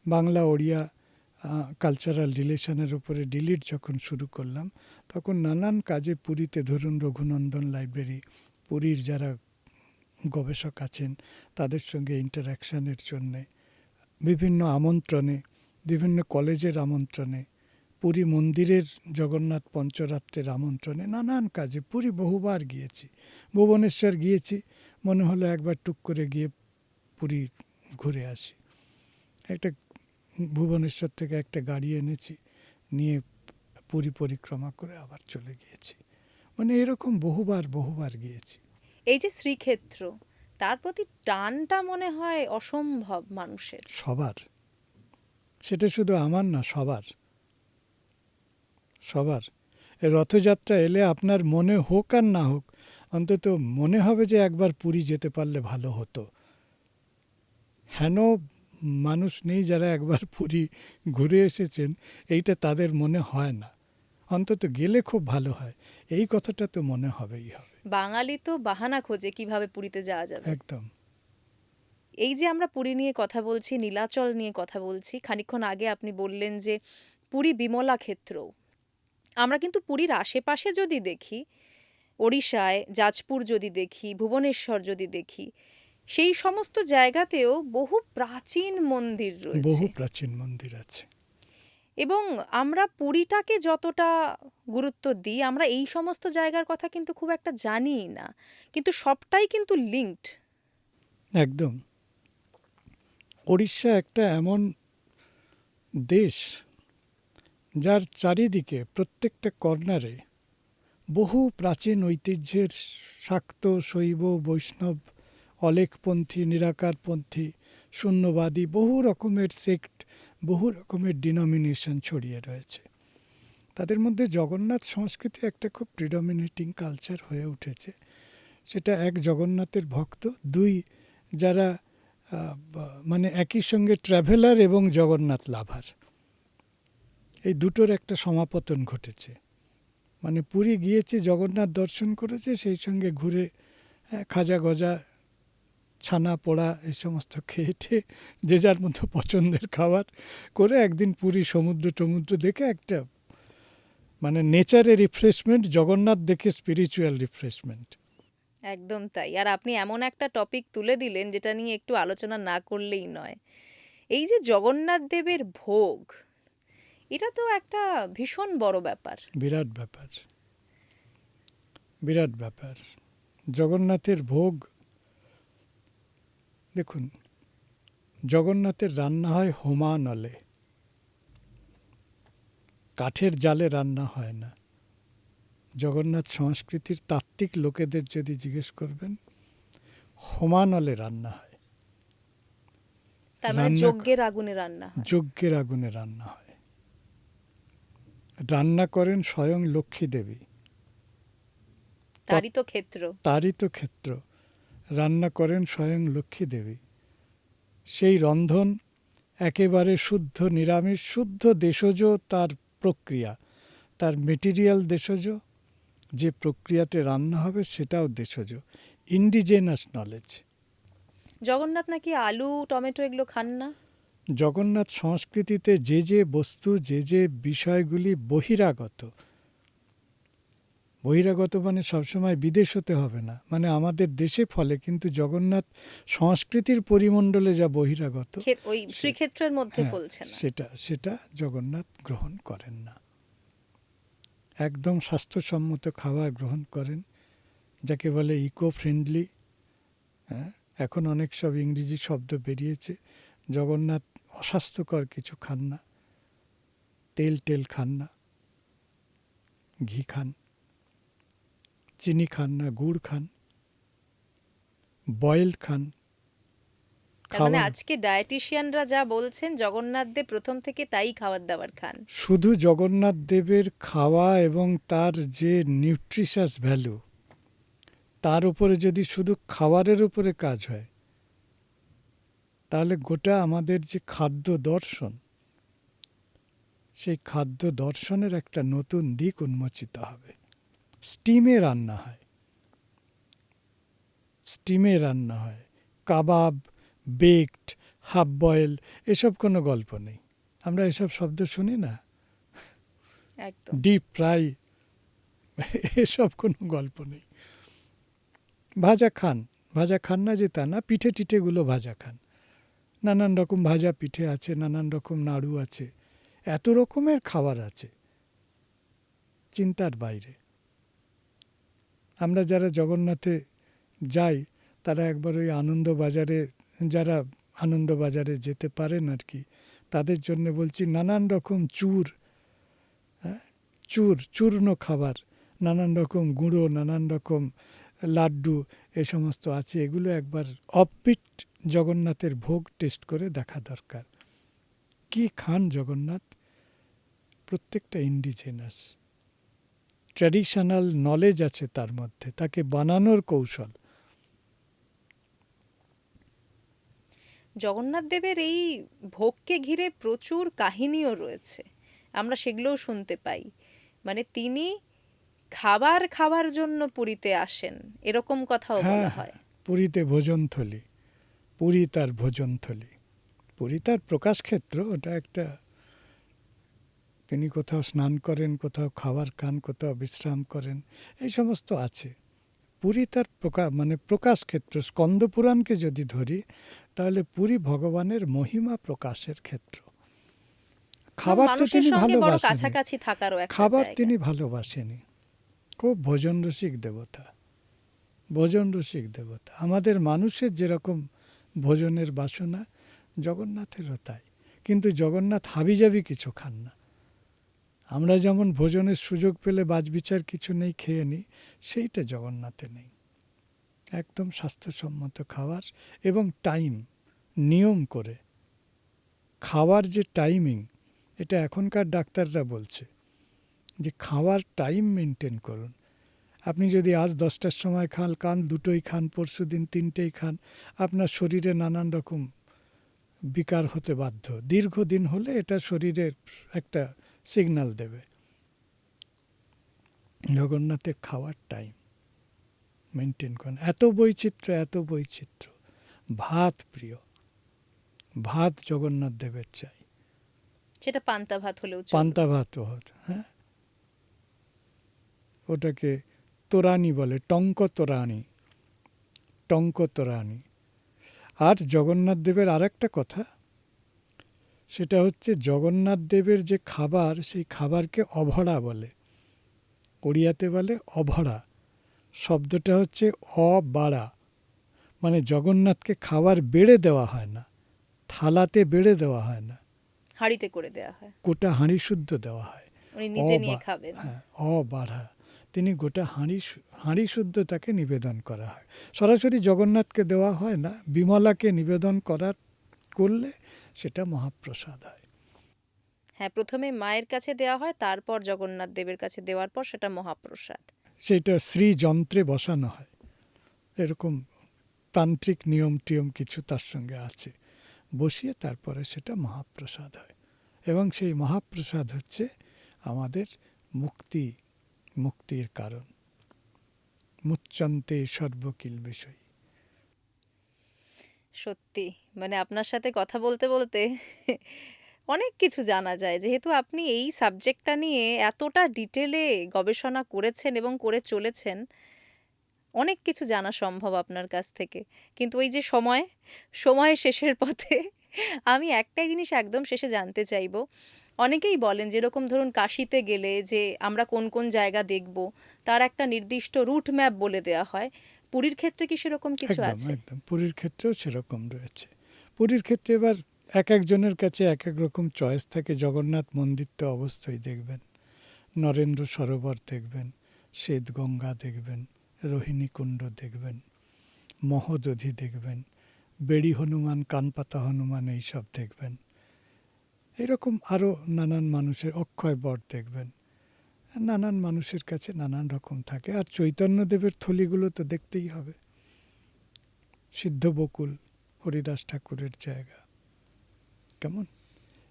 বাংলা ওড়িয়া কালচারাল রিলেশনের উপরে ডিলিট যখন শুরু করলাম, তখন নানান কাজে পুরীতে, ধরুন রঘুনন্দন লাইব্রেরি, পুরীর যারা গবেষক আছেন তাদের সঙ্গে ইন্টারাকশানের জন্যে, বিভিন্ন আমন্ত্রণে, বিভিন্ন কলেজের আমন্ত্রণে, পুরী মন্দিরের জগন্নাথ পঞ্চরাত্রের আমন্ত্রণে নানান কাজে পুরী বহুবার গিয়েছি, ভুবনেশ্বর গিয়েছি, মনে হলো একবার টুক করে গিয়ে পুরী ঘুরে আসি। একটা ভুবনেশ্বর থেকে একটা গাড়ি এনেছি, নিয়ে পুরী পরিক্রমা করে আবার চলে গিয়েছি। মানে এরকম বহুবার গিয়েছি। এই যে শ্রীক্ষেত্র, তার প্রতি টানটা মনে হয় অসম্ভব মানুষের। সবার, সেটা শুধু আমার না, সবার। এই রথযাত্রা এলে আপনার মনে হোক আর না হোক, অন্তত মনে হবে যে একবার পুরী যেতে পারলে ভালো হতো। হেন মানুষ নেই যারা একবার পুরী ঘুরে এসেছেন এইটা তাদের মনে হয় না। অন্তত গেলে খুব ভালো হয়, এই কথাটা তো মনে হবেই হবে। বাঙালি তো বাহানা খোঁজে কিভাবে পুরীতে যাওয়া যাবে। একদম। এই যে আমরা পুরী নিয়ে কথা বলছি, নীলাচল নিয়ে কথা বলছি, খানিকক্ষণ আগে আপনি বললেন যে পুরী বিমলা ক্ষেত্র। আমরা কিন্তু পুরীর আশেপাশে যদি দেখি, ওড়িশায় যাজপুর যদি দেখি, ভুবনেশ্বর যদি দেখি, সেই সমস্ত জায়গাতেও বহু প্রাচীন মন্দির বহু রয়েছে। প্রাচীন মন্দির আছে। এবং আমরা পুরীটাকে যতটা গুরুত্ব দিই, আমরা এই সমস্ত জায়গার কথা কিন্তু খুব একটা জানিই না, কিন্তু সবটাই কিন্তু লিঙ্কড। একদম। উড়িষ্যা একটা এমন দেশ যার চারিদিকে প্রত্যেকটা কর্নারে বহু প্রাচীন ঐতিহ্যের শাক্ত, শৈব, বৈষ্ণব, অলেখপন্থী, নিরাকারপন্থী, শূন্যবাদী বহু রকমের সেক্ট, বহু রকমের ডিনোমিনেশন ছড়িয়ে রয়েছে। তাদের মধ্যে জগন্নাথ সংস্কৃতি একটা খুব প্রিডমিনেটিং কালচার হয়ে উঠেছে। সেটা এক জগন্নাথের ভক্ত, দুই যারা মানে একই সঙ্গে ট্রাভেলার এবং জগন্নাথ লাভার, এই দুটোর একটা সমাপতন ঘটেছে। মানে পুরী গিয়েছে, জগন্নাথ দর্শন করেছে, সেই সঙ্গে ঘুরে খাজা গজা, ছানা পোড়া এই সমস্ত খেয়েটে যে যার মতো পছন্দের খাবার করে একদিন পুরী সমুদ্র টমুদ্র দেখে একটা মানে নেচারে রিফ্রেশমেন্ট, জগন্নাথ দেখে স্পিরিচুয়াল রিফ্রেশমেন্ট। একদম তাই। আর আপনি এমন একটা টপিক তুলে দিলেন যেটা নিয়ে একটু আলোচনা না করলেই নয়। এই যে জগন্নাথ দেবের ভোগ, এটা তো একটা ভীষণ বড় ব্যাপার। বিরাট ব্যাপার, বিরাট ব্যাপার। জগন্নাথের ভোগ দেখুন, জগন্নাথের রান্না হয় হোমানলে, কাঠের জালে রান্না হয় না। জগন্নাথ সংস্কৃতির তাত্ত্বিক লোকেদের যদি জিজ্ঞেস করবেন, হোমানলে রান্না হয়। তার মানে যজ্ঞের আগুনে রান্না হয়। যজ্ঞের আগুনে রান্না হয়। রান্না করেন স্বয়ং লক্ষ্মী দেবী, তারই তো ক্ষেত্র। তারই তো ক্ষেত্র। রান্না করেন স্বয়ং লক্ষ্মী দেবী। সেই রন্ধন একেবারে শুদ্ধ নিরামিষ, শুদ্ধ দেশজ তার প্রক্রিয়া, তার মেটেরিয়াল দেশজ, যে প্রক্রিয়াতে রান্না হবে সেটাও দেশজ, ইন্ডিজেনাস নলেজ। জগন্নাথ নাকি আলু টমেটো এগুলো খান না। জগন্নাথ সংস্কৃতিতে যে যে বস্তু, যে যে বিষয়গুলি বহিরাগত, বহিরাগত মানে সবসময় বিদেশ হতে হবে না, মানে আমাদের দেশে ফলে, কিন্তু জগন্নাথ সংস্কৃতির পরিমণ্ডলে যা বহিরাগত, ওই শ্রীক্ষেত্রের মধ্যে হ্যাঁ, ফলছে না। সেটা জগন্নাথ গ্রহণ করেন না। একদম স্বাস্থ্যসম্মত খাবার গ্রহণ করেন, যাকে বলে ইকো ফ্রেন্ডলি। হ্যাঁ, এখন অনেক সব ইংরেজি শব্দ বেরিয়েছে। জগন্নাথ অস্বাস্থ্যকর কিছু খান না, তেল খান না, ঘি খান, চিনি খান না, গুড় খান, বয়েলড খান। তার মানে আজকে ডায়েটিশিয়ানরা যা বলছেন, জগন্নাথ দেব প্রথম থেকে তাই খাবার দাবার খান। শুধু জগন্নাথ দেবের খাওয়া এবং তার যে নিউট্রিশাস ভ্যালু, তার উপরে যদি শুধু খাবারের উপরে কাজ হয়, তাহলে গোটা আমাদের যে খাদ্য দর্শন, সেই খাদ্য দর্শনের একটা নতুন দিক উন্মোচিত হবে। স্টিমে রান্না হয়, স্টিমে রান্না হয়, কাবাব, বেকড, হাফ বয়েল, এসব কোনো গল্প নেই। আমরা এসব শব্দ শুনি না, একদম। ডিপ ফ্রাই, এসব কোনো গল্প নেই। ভাজা খান না যে তা না, পিঠে টিঠেগুলো ভাজা খান, নানান রকম ভাজা পিঠে আছে, নানান রকম নাড়ু আছে, এত রকমের খাবার আছে, চিন্তার বাইরে। আমরা যারা জগন্নাথে যাই তারা একবার ওই আনন্দবাজারে, যারা আনন্দবাজারে যেতে পারেন আর কি, তাদের জন্য বলছি, নানান রকম হ্যাঁ, চূর্ণ খাবার, নানান রকম গুঁড়ো, নানান রকম লাড্ডু, এ সমস্ত আছে। এগুলো একবার অফবিট জগন্নাথের ভোগ টেস্ট করে দেখা দরকার। কি খান জগন্নাথ? প্রত্যেকটা ইন্ডিজেনাস, ট্র্যাডিশনাল নলেজ আছে তার মধ্যে, তাকে বানানোর কৌশল। জগন্নাথ দেবের এই ভোগকে ঘিরে প্রচুর কাহিনীও রয়েছে, আমরা সেগুলোও শুনতে পাই। মানে তিনি খাবার জন্য পুরীতে আসেন, এরকম কথাও বলা হয়। পুরীতে ভোজনথলি, পুরী তার ভোজনথলি, পুরী তার প্রকাশ ক্ষেত্র। ওটা একটা, তিনি কোথাও স্নান করেন, কোথাও খাবার খান, কোথাও বিশ্রাম করেন, এই সমস্ত আছে। পুরী তার প্রকাশ ক্ষেত্র। স্কন্দ পুরাণকে যদি ধরি তাহলে পুরী ভগবানের মহিমা প্রকাশের ক্ষেত্র। খাবার তো তিনি ভালোবাসেন, খাবার তিনি ভালোবাসেনি। খুব ভোজন রসিক দেবতা, ভোজন রসিক দেবতা। আমাদের মানুষের যেরকম ভোজনের বাসনা, জগন্নাথেরও তাই। কিন্তু জগন্নাথ হাবিজাবি কিছু খান না। আমরা যেমন ভোজনের সুযোগ পেলে বাছবিচার কিছু নেই, খেয়ে নিই, সেইটা জগন্নাথে নেই। একদম স্বাস্থ্যসম্মত খাবার এবং টাইম, নিয়ম করে খাওয়ার যে টাইমিং, এটা এখনকার ডাক্তাররা বলছে যে খাওয়ার টাইম মেনটেন করুন। আপনি যদি আজ 10টার সময় খান, কাল 2টোই খান, পরশু দিন 3টেই খান, আপনার শরীরে নানান রকম বিকার হতে বাধ্য। দীর্ঘদিন হলে এটা শরীরের একটা সিগন্যাল দেবে। জগন্নাথের খাওয়ার টাইম মেনটেন করেন। এত বৈচিত্র্য। ভাত প্রিয়, ভাত জগন্নাথ দেবের চাই। সেটা পান্তা ভাত হলেও চলবে। পান্তা ভাত, হ্যাঁ, ওটাকে তোরানি বলে, টঙ্ক তোরানি। আর জগন্নাথ দেবের আরেকটা কথা, সেটা হচ্ছে জগন্নাথ দেবের যে খাবার, সেই খাবারকে অভড়া বলে। ওড়িয়াতে বলে অভড়া। শব্দটা হচ্ছে অবাড়া, মানে জগন্নাথকে খাবার বেড়ে দেওয়া হয় না, থালাতে বেড়ে দেওয়া হয় না, হাঁড়িতে করে দেওয়া হয়, গোটা হাঁড়ি শুদ্ধ দেওয়া হয়। উনি নিজে নিয়ে খাবেন। হ্যাঁ, অবাড়া। তিনি গোটা হাঁড়ি শুদ্ধ তাকে নিবেদন করা হয়। সরাসরি জগন্নাথকে দেওয়া হয় না, বিমলাকে নিবেদন করলে সেটা মহাপ্রসাদ হয়। হ্যাঁ, প্রথমে মায়ের কাছে দেওয়া হয়, তারপর জগন্নাথ দেবের কাছে দেওয়ার পর সেটা মহাপ্রসাদ। সেটা শ্রীযন্ত্রে বসানো হয়, এরকম তান্ত্রিক নিয়ম টিয়ম কিছু তার সঙ্গে আছে, বসিয়ে তারপরে সেটা মহাপ্রসাদ হয়। এবং সেই মহাপ্রসাদ হচ্ছে আমাদের মুক্তির কারণ। মুচ্যন্তে সর্বকিল বিষয়। সত্যি, মানে আপনার সাথে কথা বলতে বলতে অনেক কিছু জানা যায়, যেহেতু আপনি এই সাবজেক্টটা নিয়ে এতটা ডিটেলে গবেষণা করেছেন এবং করে চলেছেন। অনেক কিছু জানা সম্ভব আপনার কাছ থেকে, কিন্তু ওই যে সময় শেষের পথে আমি একটাই জিনিস একদম শেষে জানতে চাইবো। অনেকেই বলেন, যেরকম ধরুন কাশিতে গেলে যে আমরা কোন কোন জায়গা দেখব, তার একটা নির্দিষ্ট রুট ম্যাপ বলে দেওয়া হয়। পুরীর ক্ষেত্রে কি সেরকম কিছু আছে? একদম পুরীর ক্ষেত্রেও সেরকম রয়েছে। পুরীর ক্ষেত্রে এবার এক একজনের কাছে এক এক রকম চয়েস থাকে। জগন্নাথ মন্দির তো অবশ্যই দেখবেন, নরেন্দ্র সরোবর দেখবেন, শ্বেতগঙ্গা দেখবেন, রোহিণী কুণ্ড দেখবেন, মহোদধি দেখবেন, বেড়ি হনুমান, কানপাতা হনুমান, এইসব দেখবেন। এরকম আরও নানান মানুষের, অক্ষয় বট দেখবেন। নানান মানুষের কাছে নানান রকম থাকে। আর চৈতন্যদেবের থলিগুলো তো দেখতেই হবে। সিদ্ধ বকুল, হরিদাস ঠাকুরের জায়গা, কেমন,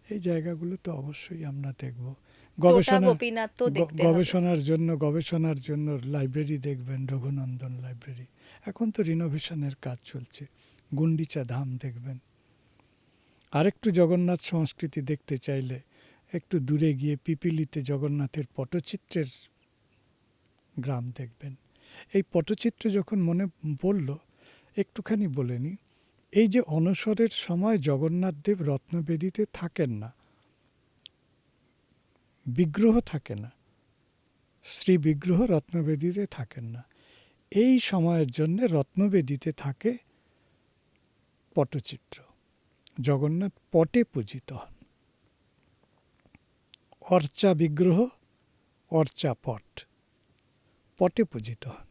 এই জায়গাগুলো তো অবশ্যই আমরা দেখব। গবেষণার জন্য লাইব্রেরি দেখবেন, রঘুনন্দন লাইব্রেরি। এখন তো রিনোভেশনের কাজ চলছে। গুন্ডিচা ধাম দেখবেন। আরেকটু জগন্নাথ সংস্কৃতি দেখতে চাইলে একটু দূরে গিয়ে পিপিলিতে জগন্নাথের পটচিত্রের গ্রাম দেখবেন। এই পটচিত্র যখন মনে পড়ল, একটুখানি বলে নিই। এই যে অনশরের সময় জগন্নাথ দেব রত্নবেদিতে থাকেন না, বিগ্রহ থাকে না, শ্রী বিগ্রহ রত্নবেদিতে থাকেন না। এই সময়ের জন্য রত্নবেদিতে থাকে পটচিত্র। জগন্নাথ পটে পূজিত হন। অর্চা বিগ্রহ, অর্চা পট, পটে পূজিত হন।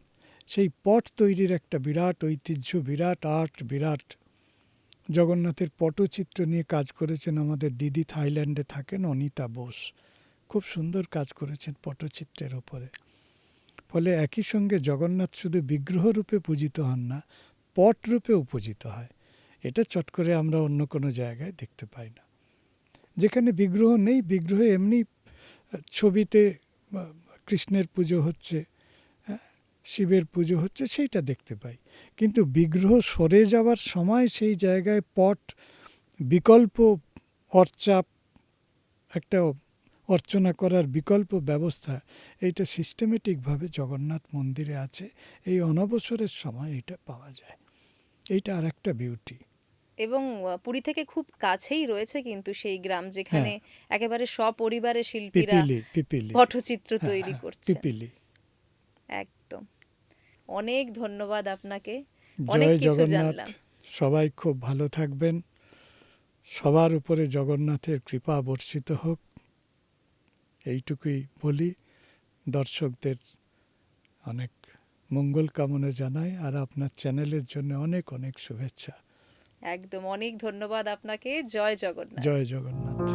সেই পট তৈরির একটা বিরাট ঐতিহ্য, বিরাট আর্ট, বিরাট। জগন্নাথের পটচিত্র নিয়ে কাজ করেছেন আমাদের দিদি, থাইল্যান্ডে থাকেন, অনিতা বোস। খুব সুন্দর কাজ করেছেন পটচিত্রের উপরে। ফলে একই সঙ্গে জগন্নাথ শুধু বিগ্রহ রূপে পূজিত হন না, পট রূপেও পূজিত হয়। এটা চট করে আমরা অন্য কোনো জায়গায় দেখতে পাই না। যেখানে বিগ্রহ নেই, বিগ্রহ এমনি ছবিতে কৃষ্ণের পুজো হচ্ছে, শিবের পুজো হচ্ছে, সেইটা দেখতে পাই। কিন্তু বিগ্রহ সরে যাওয়ার সময় সেই জায়গায় পট, বিকল্প অর্চা, একটা অর্চনা করার বিকল্প ব্যবস্থা, এইটা সিস্টেমেটিকভাবে জগন্নাথ মন্দিরে আছে। এই অনবসরের সময় এটা পাওয়া যায়। এইটা আর একটা বিউটি। এবং পুরী থেকে খুব কাছেই রয়েছে কিন্তু সেই গ্রাম, যেখানে একেবারে সপরিবারে শিল্পীরা পিপিলি পটচিত্র তৈরি করছেন। পিপিলি। একদম। অনেক ধন্যবাদ আপনাকে, অনেক জয় কিছু জগন্নাথ। জানলাম। সবাই খুব ভালো থাকবেন। সবার উপরে জগন্নাথের কৃপা বর্ষিত হোক, এইটুকুই বলি। দর্শকদের অনেক মঙ্গল কামনা জানাই, আর আপনার চ্যানেলের জন্য অনেক অনেক শুভেচ্ছা। একদম, অনেক ধন্যবাদ আপনাকে। জয় জগন্নাথ। জয় জগন্নাথ।